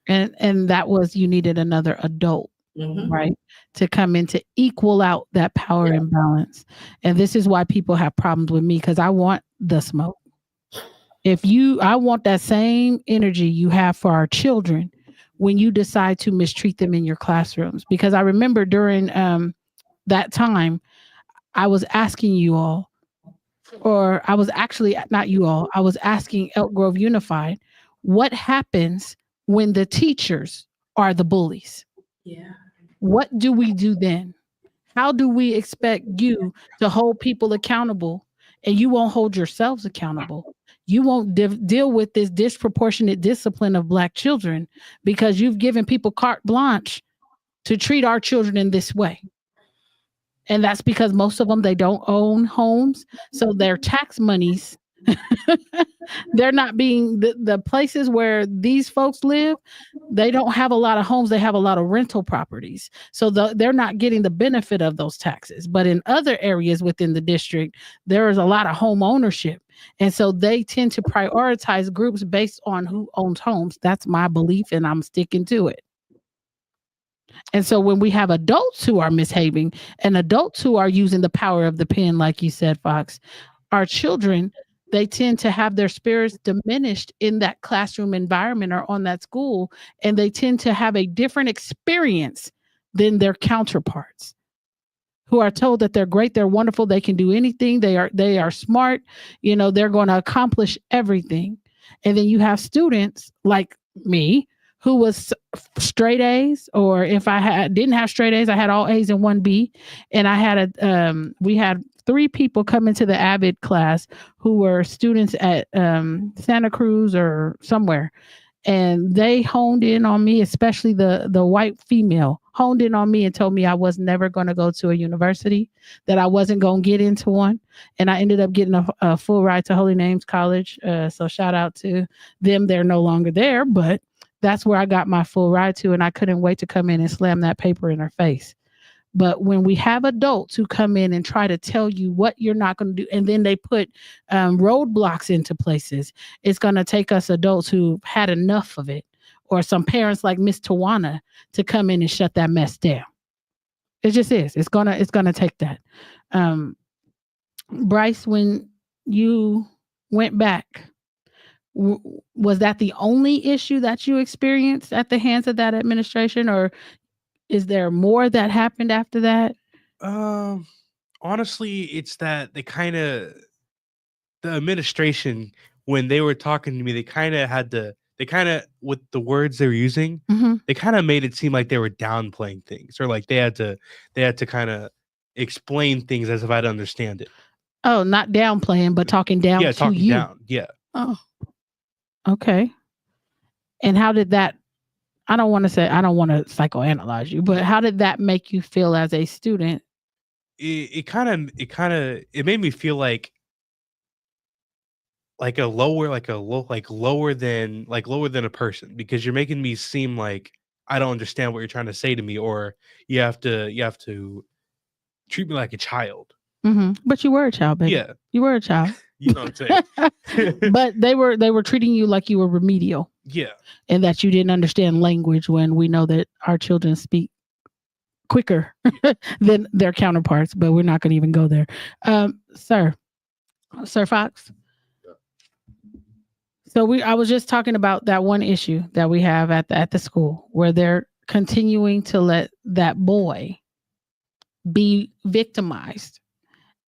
And that was, you needed another adult, right? To come in to equal out that power imbalance. And this is why people have problems with me, because I want the smoke. I want that same energy you have for our children when you decide to mistreat them in your classrooms. Because I remember during that time, I was asking you all, or I was actually, not you all, I was asking Elk Grove Unified, what happens when the teachers are the bullies? Yeah. What do we do then? How do we expect you to hold people accountable and you won't hold yourselves accountable? You won't deal with this disproportionate discipline of Black children because you've given people carte blanche to treat our children in this way. And that's because most of them, they don't own homes. So their tax monies, they're not being, the places where these folks live, they don't have a lot of homes. They have a lot of rental properties. So they're not getting the benefit of those taxes. But in other areas within the district, there is a lot of home ownership. And so they tend to prioritize groups based on who owns homes. That's my belief, and I'm sticking to it. And so when we have adults who are misbehaving and adults who are using the power of the pen, like you said, Fox, our children, they tend to have their spirits diminished in that classroom environment or on that school, and they tend to have a different experience than their counterparts who are told that they're great, they're wonderful, they can do anything, they are smart, they're going to accomplish everything. And then you have students like me who was straight A's, or if I didn't have straight A's, I had all A's and 1B. And I had we had 3 people come into the Avid class who were students at Santa Cruz or somewhere. And they honed in on me, especially the white female, honed in on me and told me I was never going to go to a university, that I wasn't going to get into one. And I ended up getting a full ride to Holy Names College. So shout out to them. They're no longer there, but that's where I got my full ride to. And I couldn't wait to come in and slam that paper in her face. But when we have adults who come in and try to tell you what you're not going to do, and then they put roadblocks into places, it's going to take us adults who've had enough of it, or some parents like Miss Tawana, to come in and shut that mess down. It just is. It's gonna take that. Bryce, when you went back, was that the only issue that you experienced at the hands of that administration, or is there more that happened after that? Honestly, it's that the administration, when they were talking to me, they kind of with the words they were using, they kind of made it seem like they were downplaying things, or like they had to kind of explain things as if I'd understand it. Oh, not downplaying, but talking down to talking you. Down. Yeah. Oh, okay. And how did that? I don't want to psychoanalyze you, but how did that make you feel as a student? It made me feel like lower than a person, because you're making me seem like I don't understand what you're trying to say to me, or you have to treat me like a child. But you were a child, baby. Yeah, you were a child. You know what I'm saying? But they were treating you like you were remedial. Yeah. And that you didn't understand language, when we know that our children speak quicker than their counterparts, but we're not going to even go there. Sir Fox. Yeah. So I was just talking about that one issue that we have at the school, where they're continuing to let that boy be victimized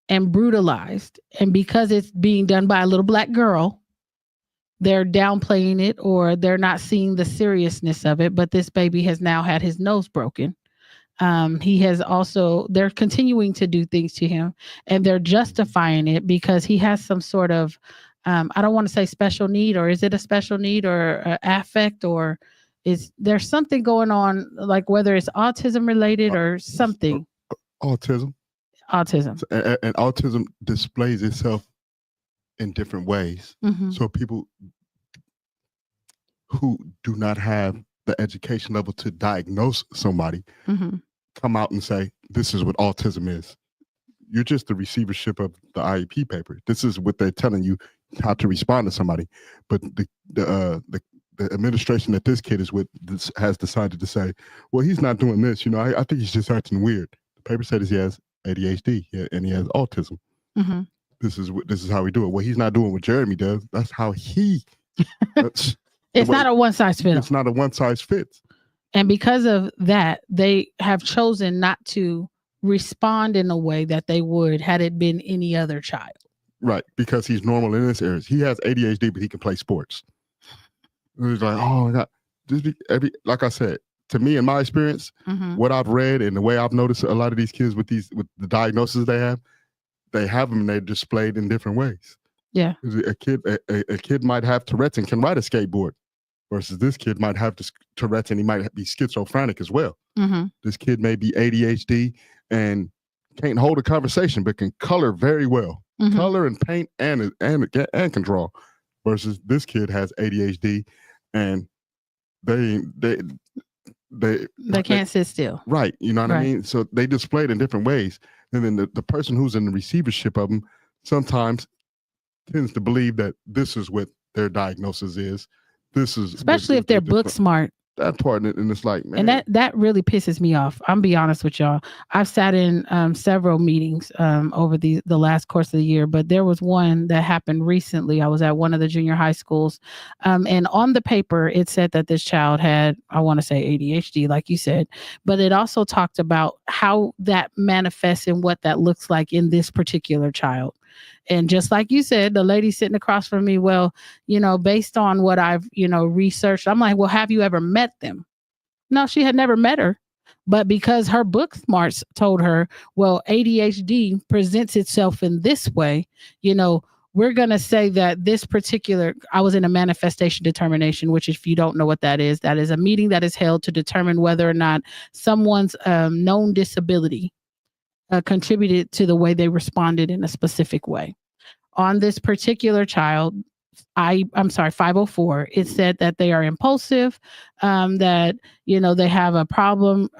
and brutalized. And because it's being done by a little black girl, they're downplaying it, or they're not seeing the seriousness of it. But this baby has now had his nose broken. They're continuing to do things to him, and they're justifying it because he has some sort of, I don't want to say special need, or is it a special need, or affect, or is there something going on, like whether it's autism related or something? Autism. And autism displays itself in different ways. So people who do not have the education level to diagnose somebody come out and say, this is what autism is. You're just the receivership of the IEP paper. This is what they're telling you how to respond to somebody. But the administration that this kid is with has decided to say, well, he's not doing this. I think he's just acting weird. The paper says he has ADHD and he has autism. This is how we do it. Well, he's not doing what Jeremy does. That's how he. It's not a one size fits. It's not a one size fits. And because of that, they have chosen not to respond in a way that they would had it been any other child. Right, because he's normal in this area. He has ADHD, but he can play sports. It's like, oh my God. Like I said, to me, in my experience, what I've read and the way I've noticed a lot of these kids with the diagnoses they have them and they're displayed in different ways. Yeah. A kid might have Tourette's and can ride a skateboard, versus this kid might have Tourette's and he might be schizophrenic as well. This kid may be ADHD and can't hold a conversation, but can color very well. Color and paint and can draw. Versus this kid has ADHD and they can't sit still. Right. You know what I mean? So they display it in different ways. And then the person who's in the receivership of them sometimes tends to believe that this is what their diagnosis is. This is especially if they're book smart. that part, and it's like, man. And that really pisses me off. I'm be honest with y'all. I've sat in several meetings over the last course of the year, but there was one that happened recently. I was at one of the junior high schools, and on the paper it said that this child had, I want to say ADHD, like you said, but it also talked about how that manifests and what that looks like in this particular child. And just like you said, the lady sitting across from me, well, based on what I've, researched, I'm like, well, have you ever met them? No, she had never met her. But because her book smarts told her, well, ADHD presents itself in this way, we're going to say that this particular, I was in a manifestation determination, which if you don't know what that is a meeting that is held to determine whether or not someone's known disability contributed to the way they responded in a specific way. On this particular child, I'm sorry, 504, it said that they are impulsive, that, they have a problem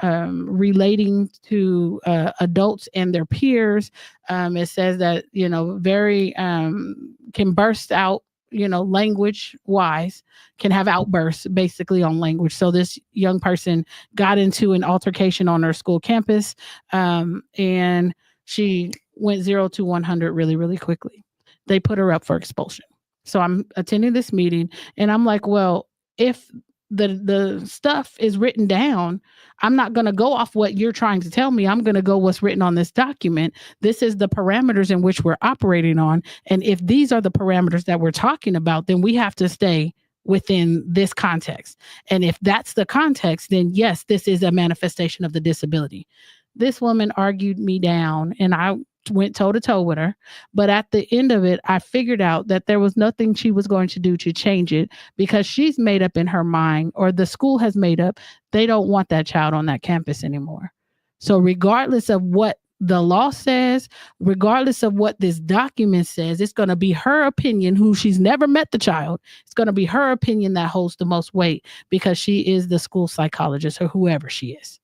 relating to adults and their peers. It says that, very can burst out, language wise, can have outbursts basically on language. So this young person got into an altercation on her school campus, and she went 0 to 100 really, really quickly. They put her up for expulsion. So I'm attending this meeting and I'm like, well, if the stuff is written down, I'm not going to go off what you're trying to tell me. I'm going to go what's written on this document. This is the parameters in which we're operating on. And if these are the parameters that we're talking about, then we have to stay within this context. And if that's the context, then yes, this is a manifestation of the disability. This woman argued me down and I went toe to toe with her. But at the end of it, I figured out that there was nothing she was going to do to change it because she's made up in her mind, or the school has made up, they don't want that child on that campus anymore. So regardless of what the law says, regardless of what this document says, it's going to be her opinion, who she's never met the child. It's going to be her opinion that holds the most weight because she is the school psychologist or whoever she is.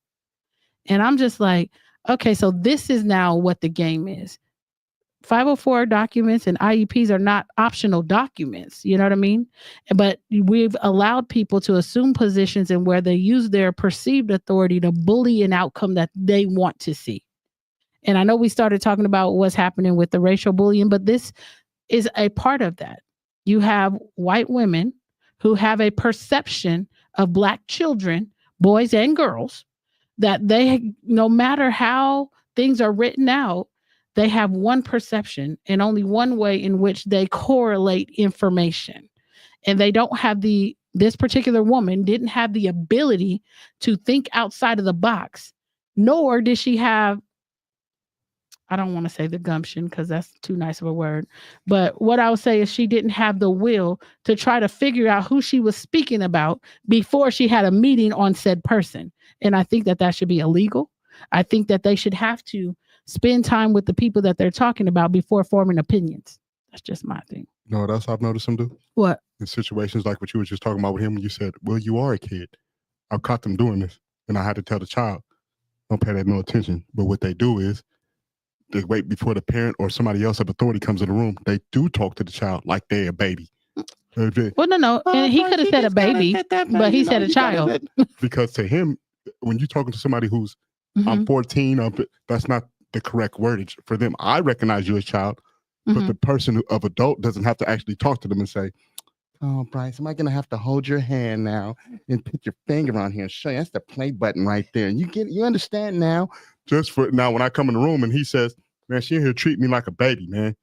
And I'm just like, okay, so this is now what the game is. 504 documents and IEPs are not optional documents. You know what I mean? But we've allowed people to assume positions in where they use their perceived authority to bully an outcome that they want to see. And I know we started talking about what's happening with the racial bullying, but this is a part of that. You have white women who have a perception of Black children, boys and girls, that they, no matter how things are written out, they have one perception and only one way in which they correlate information. And they don't have this particular woman didn't have the ability to think outside of the box, nor did she have, I don't want to say the gumption because that's too nice of a word. But what I would say is she didn't have the will to try to figure out who she was speaking about before she had a meeting on said person. And I think that should be illegal. I think that they should have to spend time with the people that they're talking about before forming opinions. That's just my thing. No, that's what I've noticed them do. What? In situations like what you were just talking about with him when you said, well, you are a kid. I've caught them doing this. And I had to tell the child, don't pay that no attention. But what they do is, they wait before the parent or somebody else of authority comes in the room. They do talk to the child like they're a baby. Well, no. And he could have said a baby, but he said a child. Because to him, when you're talking to somebody who's, I'm 14, that's not the correct wordage for them. I recognize you as a child, but the person of adult doesn't have to actually talk to them and say, oh, Bryce, am I going to have to hold your hand now and put your finger on here and show you? That's the play button right there. You understand now? Just for now, when I come in the room and he says, man, she in here treat me like a baby, man.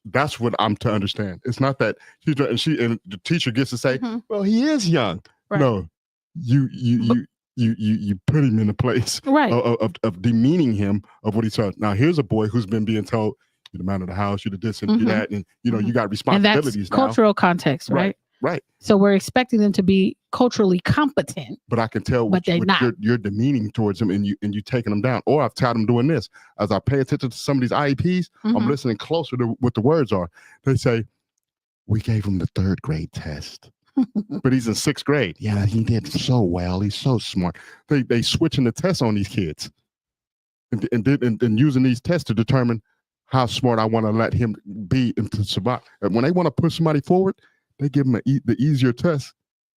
That's what I'm to understand. It's not that and the teacher gets to say, well, he is young. Right. No, you put him in a place of demeaning him of what he saw. Now, here's a boy who's been being told, you're the man of the house, you're the this and you're that, and you got responsibilities. And that's cultural context, right? Right. So we're expecting them to be culturally competent. But I can tell what you're demeaning towards them and you taking them down. Or I've tired them doing this. As I pay attention to some of these IEPs, I'm listening closer to what the words are. They say, we gave him the 3rd grade test. But he's in 6th grade. Yeah, he did so well. He's so smart. They switching the tests on these kids and using these tests to determine how smart I want to let him be and to survive. And when they want to push somebody forward, they give him the easier test.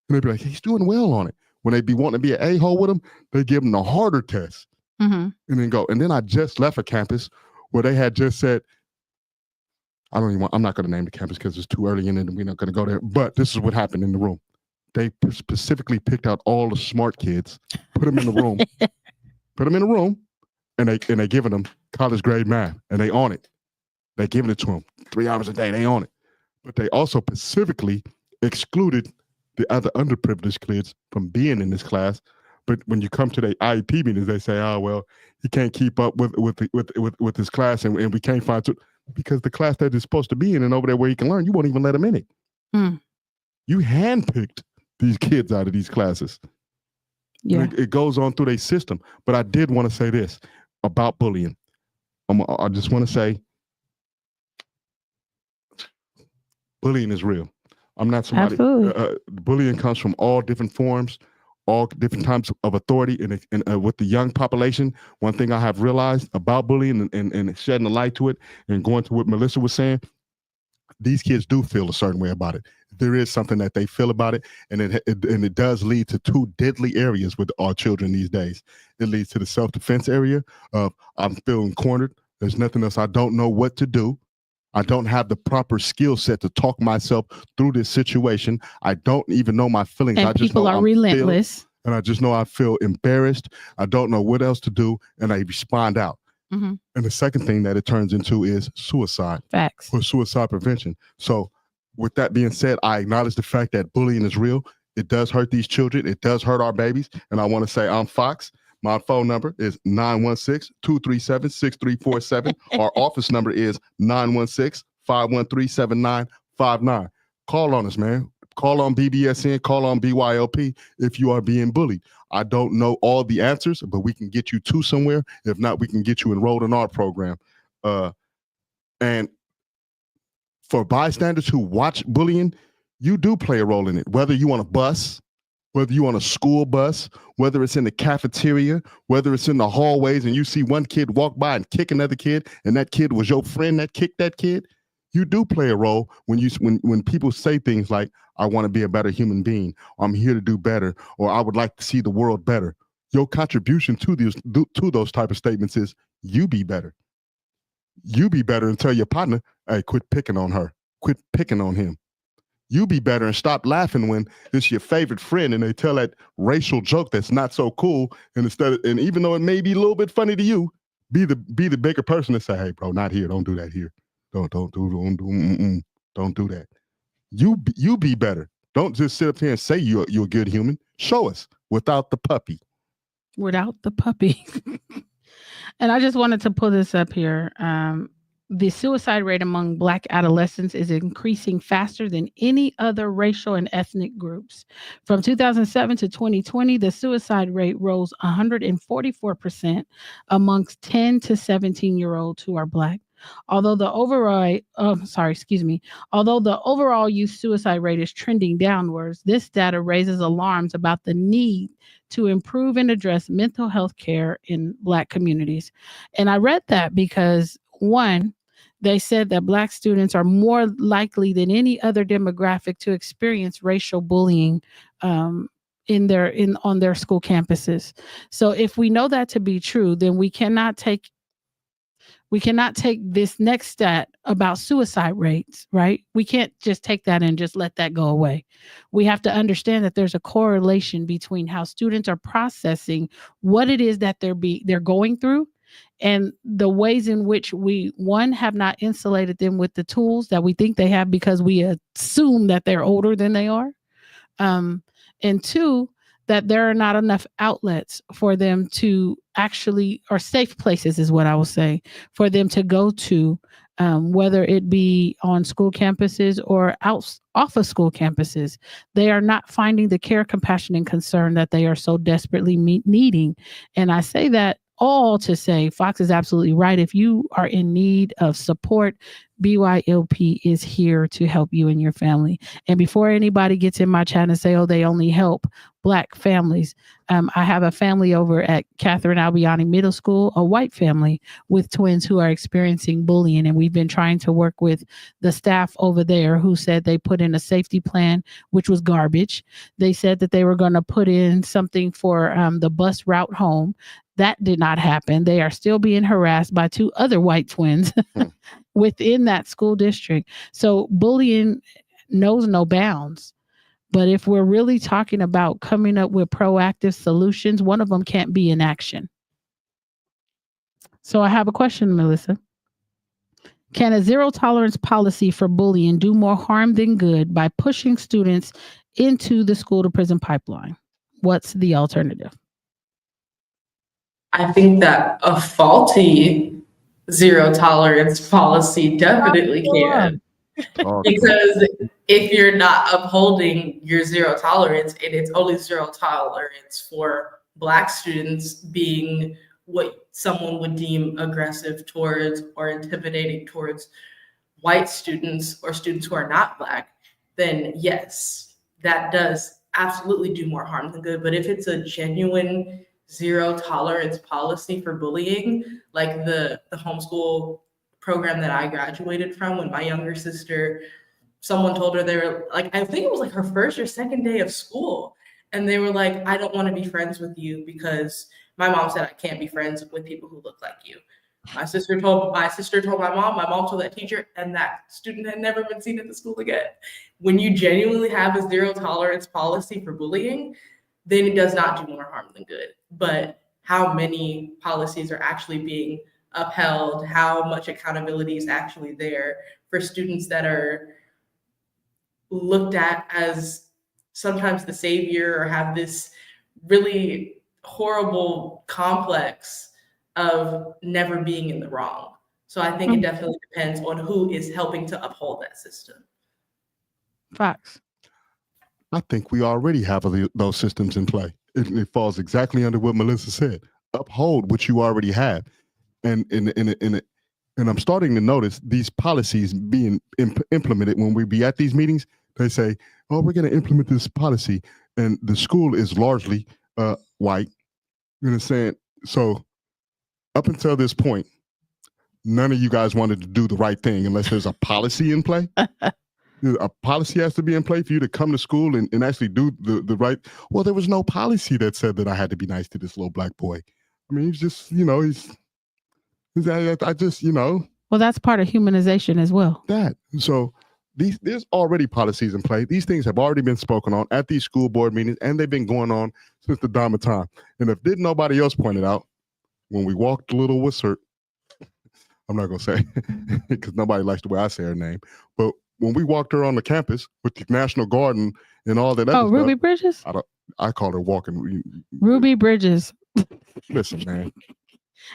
And they be like, he's doing well on it. when they be wanting to be an a-hole with them, they give them the harder test and then go. And then I just left a campus where they had just said, I'm not going to name the campus because it's too early in it and we're not going to go there. But this is what happened in the room. They specifically picked out all the smart kids, put them in the room, and they giving them college grade math, and they on it. They giving it to them 3 hours a day. They on it. But they also specifically excluded the other underprivileged kids from being in this class. But when you come to the IEP meetings, they say, "Oh well, he can't keep up with his class, and we can't find two." Because the class that is supposed to be in and over there where he can learn, you won't even let him in it. You handpicked these kids out of these classes. Yeah, it goes on through their system. But I did want to say this about bullying. I just want to say, bullying is real. I'm not somebody. Bullying comes from all different forms, all different types of authority, and with the young population. One thing I have realized about bullying and shedding a light to it, and going to what Melissa was saying, these kids do feel a certain way about it. There is something that they feel about it, and it does lead to two deadly areas with our children these days. It leads to the self-defense area of I'm feeling cornered. There's nothing else. I don't know what to do. I don't have the proper skill set to talk myself through this situation. I don't even know my feelings. And I just people know are relentless. And I just know I feel embarrassed. I don't know what else to do, and I respond out. And the second thing that it turns into is suicide. Facts. For suicide prevention. So with that being said, I acknowledge the fact that bullying is real. It does hurt these children. It does hurt our babies. And I want to say I'm Fox. My phone number is 916-237-6347. Our office number is 916-513-7959. Call on us, man. Call on BBSN, call on BYLP if you are being bullied. I don't know all the answers, but we can get you to somewhere. If not, we can get you enrolled in our program. And for bystanders who watch bullying, you do play a role in it. Whether you on a bus, whether you on a school bus, whether it's in the cafeteria, whether it's in the hallways, and you see one kid walk by and kick another kid, and that kid was your friend that kicked that kid, you do play a role when people say things like, I want to be a better human being, or I'm here to do better, or I would like to see the world better. Your contribution to those type of statements is you be better. You be better and tell your partner, hey, quit picking on her. Quit picking on him. You be better and stop laughing when it's your favorite friend and they tell that racial joke that's not so cool. And even though it may be a little bit funny to you, be the bigger person and say, hey, bro, not here. Don't do that here. Don't do that. You be better. Don't just sit up here and say you're a good human. Show us without the puppy. Without the puppy. And I just wanted to pull this up here. The suicide rate among Black adolescents is increasing faster than any other racial and ethnic groups. From 2007 to 2020, the suicide rate rose 144% amongst 10 to 17-year-olds who are Black. Although the overall youth suicide rate is trending downwards, this data raises alarms about the need to improve and address mental health care in Black communities. And I read that because, one, they said that Black students are more likely than any other demographic to experience racial bullying on their school campuses. So if we know that to be true, then we cannot take this next stat about suicide rates, right? We can't just take that and just let that go away. We have to understand that there's a correlation between how students are processing what it is that they're going through and the ways in which we, one, have not insulated them with the tools that we think they have because we assume that they're older than they are. And two, that there are not enough outlets for them to actually, or safe places is what I will say, for them to go to, whether it be on school campuses or off of school campuses. They are not finding the care, compassion, and concern that they are so desperately needing. And I say that all to say, Fox is absolutely right. If you are in need of support, BYLP is here to help you and your family. And before anybody gets in my chat and say, oh, they only help Black families, I have a family over at Catherine Albiani Middle School, a white family with twins who are experiencing bullying. And we've been trying to work with the staff over there who said they put in a safety plan, which was garbage. They said that they were going to put in something for the bus route home. That did not happen. They are still being harassed by 2 other white twins within that school district. So bullying knows no bounds. But if we're really talking about coming up with proactive solutions, one of them can't be inaction. So I have a question, Melissa. Can a zero tolerance policy for bullying do more harm than good by pushing students into the school to prison pipeline? What's the alternative? I think that a faulty zero tolerance policy definitely can. Because if you're not upholding your zero tolerance, and it's only zero tolerance for Black students being what someone would deem aggressive towards or intimidating towards white students or students who are not Black, then yes, that does absolutely do more harm than good. But if it's a genuine zero tolerance policy for bullying, like the homeschool program that I graduated from, when my younger sister, someone told her, they were like, I think it was like her first or second day of school, and they were like, I don't want to be friends with you because my mom said I can't be friends with people who look like you. My sister told my mom told that teacher, and that student had never been seen at the school again. When you genuinely have a zero tolerance policy for bullying, then it does not do more harm than good. But how many policies are actually being upheld, how much accountability is actually there for students that are looked at as sometimes the savior or have this really horrible complex of never being in the wrong. So I think it definitely depends on who is helping to uphold that system. Facts. I think we already have those systems in play. It falls exactly under what Melissa said. Uphold what you already have. And I'm starting to notice these policies being implemented when we be at these meetings. They say, oh, we're going to implement this policy. And the school is largely white. You understand? So up until this point, none of you guys wanted to do the right thing unless there's a policy in play. A policy has to be in play for you to come to school and actually do the right. Well, there was no policy that said that I had to be nice to this little Black boy. I mean, he's just, I just, Well, that's part of humanization as well. So there's already policies in play. These things have already been spoken on at these school board meetings, and they've been going on since the dawn of time. And if nobody else pointed out, when we walked Little Wissert, I'm not going to say because nobody likes the way I say her name, but when we walked her on the campus with the National Guard and all that other stuff. Ruby Bridges? I called her walking. Ruby Bridges. Listen, man.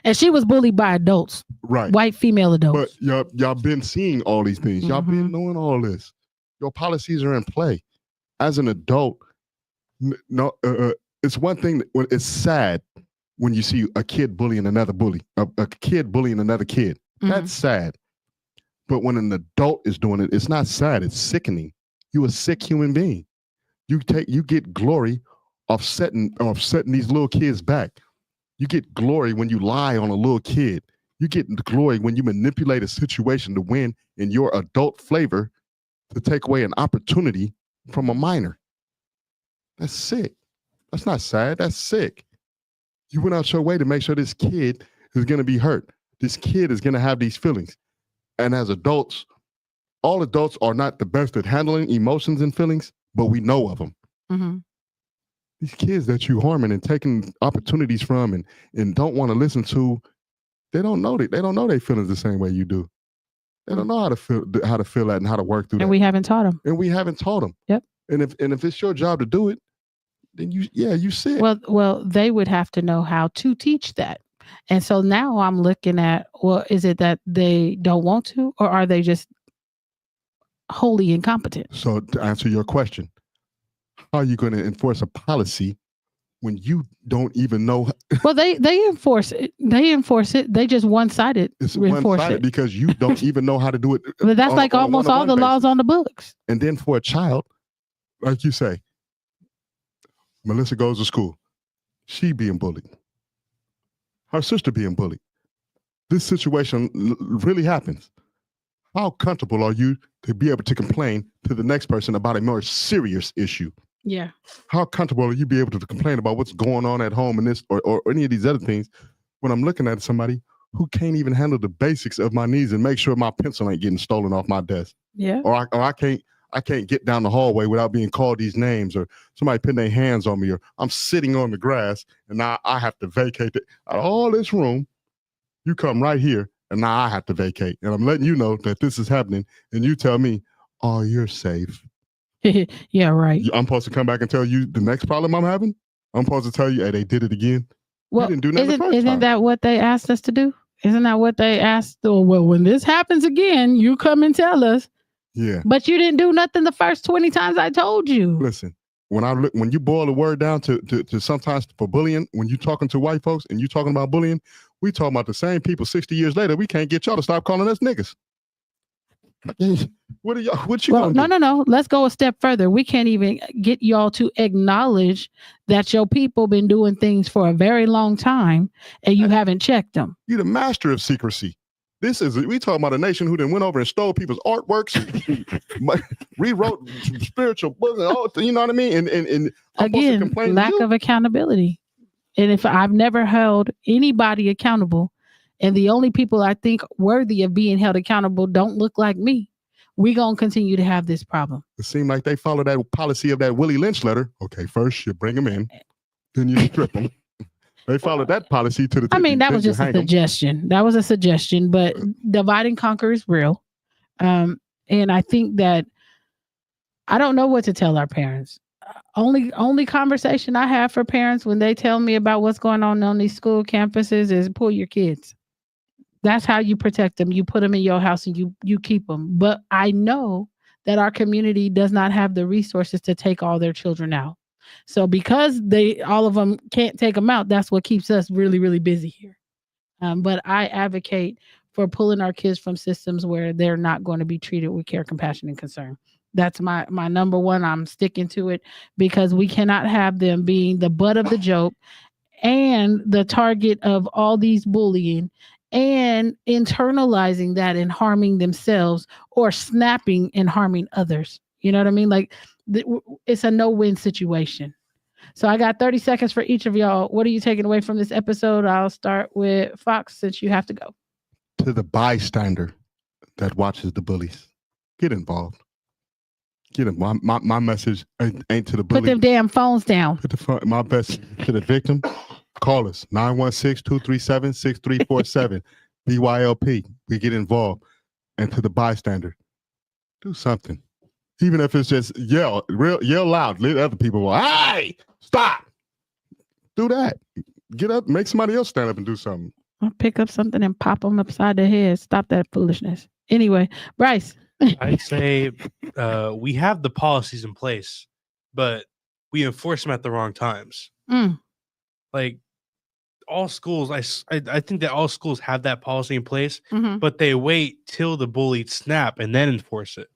And she was bullied by adults. Right. White female adults. But y'all been seeing all these things. Y'all been knowing all this. Your policies are in play. As an adult, it's one thing when it's sad when you see a kid bullying another bully, a kid bullying another kid. That's sad. But when an adult is doing it, it's not sad. It's sickening. You're a sick human being. You get glory of setting these little kids back. You get glory when you lie on a little kid. You get glory when you manipulate a situation to win in your adult flavor to take away an opportunity from a minor. That's sick. That's not sad. That's sick. You went out your way to make sure this kid is going to be hurt. This kid is going to have these feelings. And as adults, all adults are not the best at handling emotions and feelings, but we know of them. Mm-hmm. These kids that you harming and taking opportunities from and don't want to listen to, they don't know that. They don't know their feelings the same way you do. They don't know how to feel that and how to work through that. And we haven't taught them. Yep. And if it's your job to do it, then you sit. Well, they would have to know how to teach that. And so now I'm looking at, well, is it that they don't want to, or are they just wholly incompetent? So to answer your question, how are you going to enforce a policy when you don't even know. Well, they enforce it. They just one-sided enforce it because you don't even know how to do it. But that's like almost all the laws on the books. And then for a child, like you say, Melissa goes to school. She being bullied. Her sister being bullied. This situation really happens. How comfortable are you to be able to complain to the next person about a more serious issue? Yeah. How comfortable are you be able to complain about what's going on at home and this or any of these other things when I'm looking at somebody who can't even handle the basics of my needs and make sure my pencil ain't getting stolen off my desk? Yeah. Or I can't get down the hallway without being called these names, or somebody putting their hands on me, or I'm sitting on the grass and now I have to vacate out of all this room. You come right here and now I have to vacate. And I'm letting you know that this is happening. And you tell me, oh, you're safe. Yeah, right. I'm supposed to come back and tell you the next problem I'm having? I'm supposed to tell you, hey, they did it again? Well, you didn't do nothing isn't that what they asked us to do? Isn't that what they asked? Oh, well, when this happens again, you come and tell us. Yeah. But you didn't do nothing the first 20 times I told you. Listen, when you boil the word down to sometimes for bullying, when you're talking to white folks and you're talking about bullying, we talking about the same people 60 years later. We can't get y'all to stop calling us niggas. What you gonna do? No. Let's go a step further. We can't even get y'all to acknowledge that your people been doing things for a very long time and you haven't checked them. You're the master of secrecy. We talking about a nation who then went over and stole people's artworks, rewrote spiritual books, and all, you know what I mean? And again, lack of accountability. And if I've never held anybody accountable, and the only people I think worthy of being held accountable don't look like me, we're going to continue to have this problem. It seemed like they follow that policy of that Willie Lynch letter. Okay, first you bring them in, then you strip them. They followed that policy to the I mean, that was just a suggestion. That was a suggestion, but divide and conquer is real. And I think that I don't know what to tell our parents. Only conversation I have for parents when they tell me about what's going on these school campuses is pull your kids. That's how you protect them. You put them in your house and you keep them. But I know that our community does not have the resources to take all their children out. So because all of them can't take them out, that's what keeps us really, really busy here. But I advocate for pulling our kids from systems where they're not going to be treated with care, compassion, and concern. That's my number one. I'm sticking to it because we cannot have them being the butt of the joke and the target of all these bullying and internalizing that and harming themselves or snapping and harming others. You know what I mean? Like it's a no-win situation. So I got 30 seconds for each of y'all. What are you taking away from this episode? I'll start with Fox since you have to go. To the bystander that watches the bullies, get involved. Get him. My message ain't to the bully. Put them damn phones down. My best to the victim. Call us 916-237-6347. BYLP. We get involved. And to the bystander, do something. Even if it's just yell loud. Let other people go, hey, stop. Do that. Get up. Make somebody else stand up and do something. I'll pick up something and pop them upside the head. Stop that foolishness. Anyway, Bryce. I'd say we have the policies in place, but we enforce them at the wrong times. Like all schools, I think that all schools have that policy in place, but they wait till the bullied snap and then enforce it.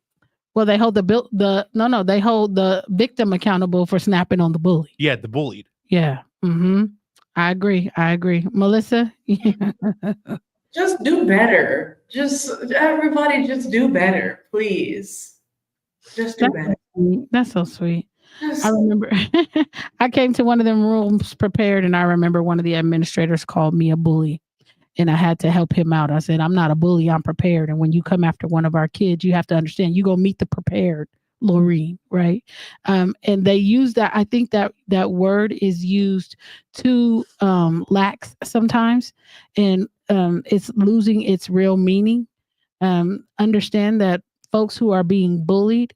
Well, they hold they hold the victim accountable for snapping on the bully. Yeah, the bullied. Yeah. I agree. Melissa? Just do better. Everybody just do better, please. Just do better. That's so sweet. I remember I came to one of them rooms prepared, and I remember one of the administrators called me a bully, and I had to help him out. I said, I'm not a bully, I'm prepared. And when you come after one of our kids, you have to understand you're going to meet the prepared Laureen, right? And they use that. I think that word is used too lax sometimes, and it's losing its real meaning. Understand that folks who are being bullied,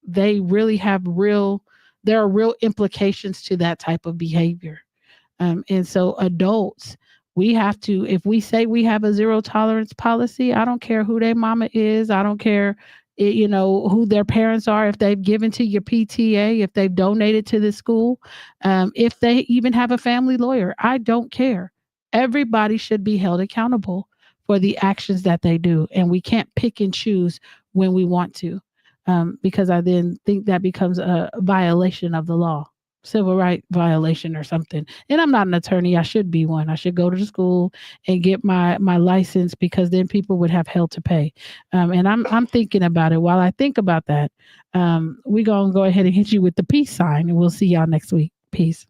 they really have there are real implications to that type of behavior. And so adults, we have to, if we say we have a zero tolerance policy, I don't care who their mama is. I don't care who their parents are, if they've given to your PTA, if they've donated to the school, if they even have a family lawyer. I don't care. Everybody should be held accountable for the actions that they do. And we can't pick and choose when we want to, because I then think that becomes a violation of the law, civil right violation or something. And I'm not an attorney. I should be one. I should go to the school and get my license, because then people would have hell to pay. And I'm thinking about it. While I think about that, we're going to go ahead and hit you with the peace sign, and we'll see y'all next week. Peace.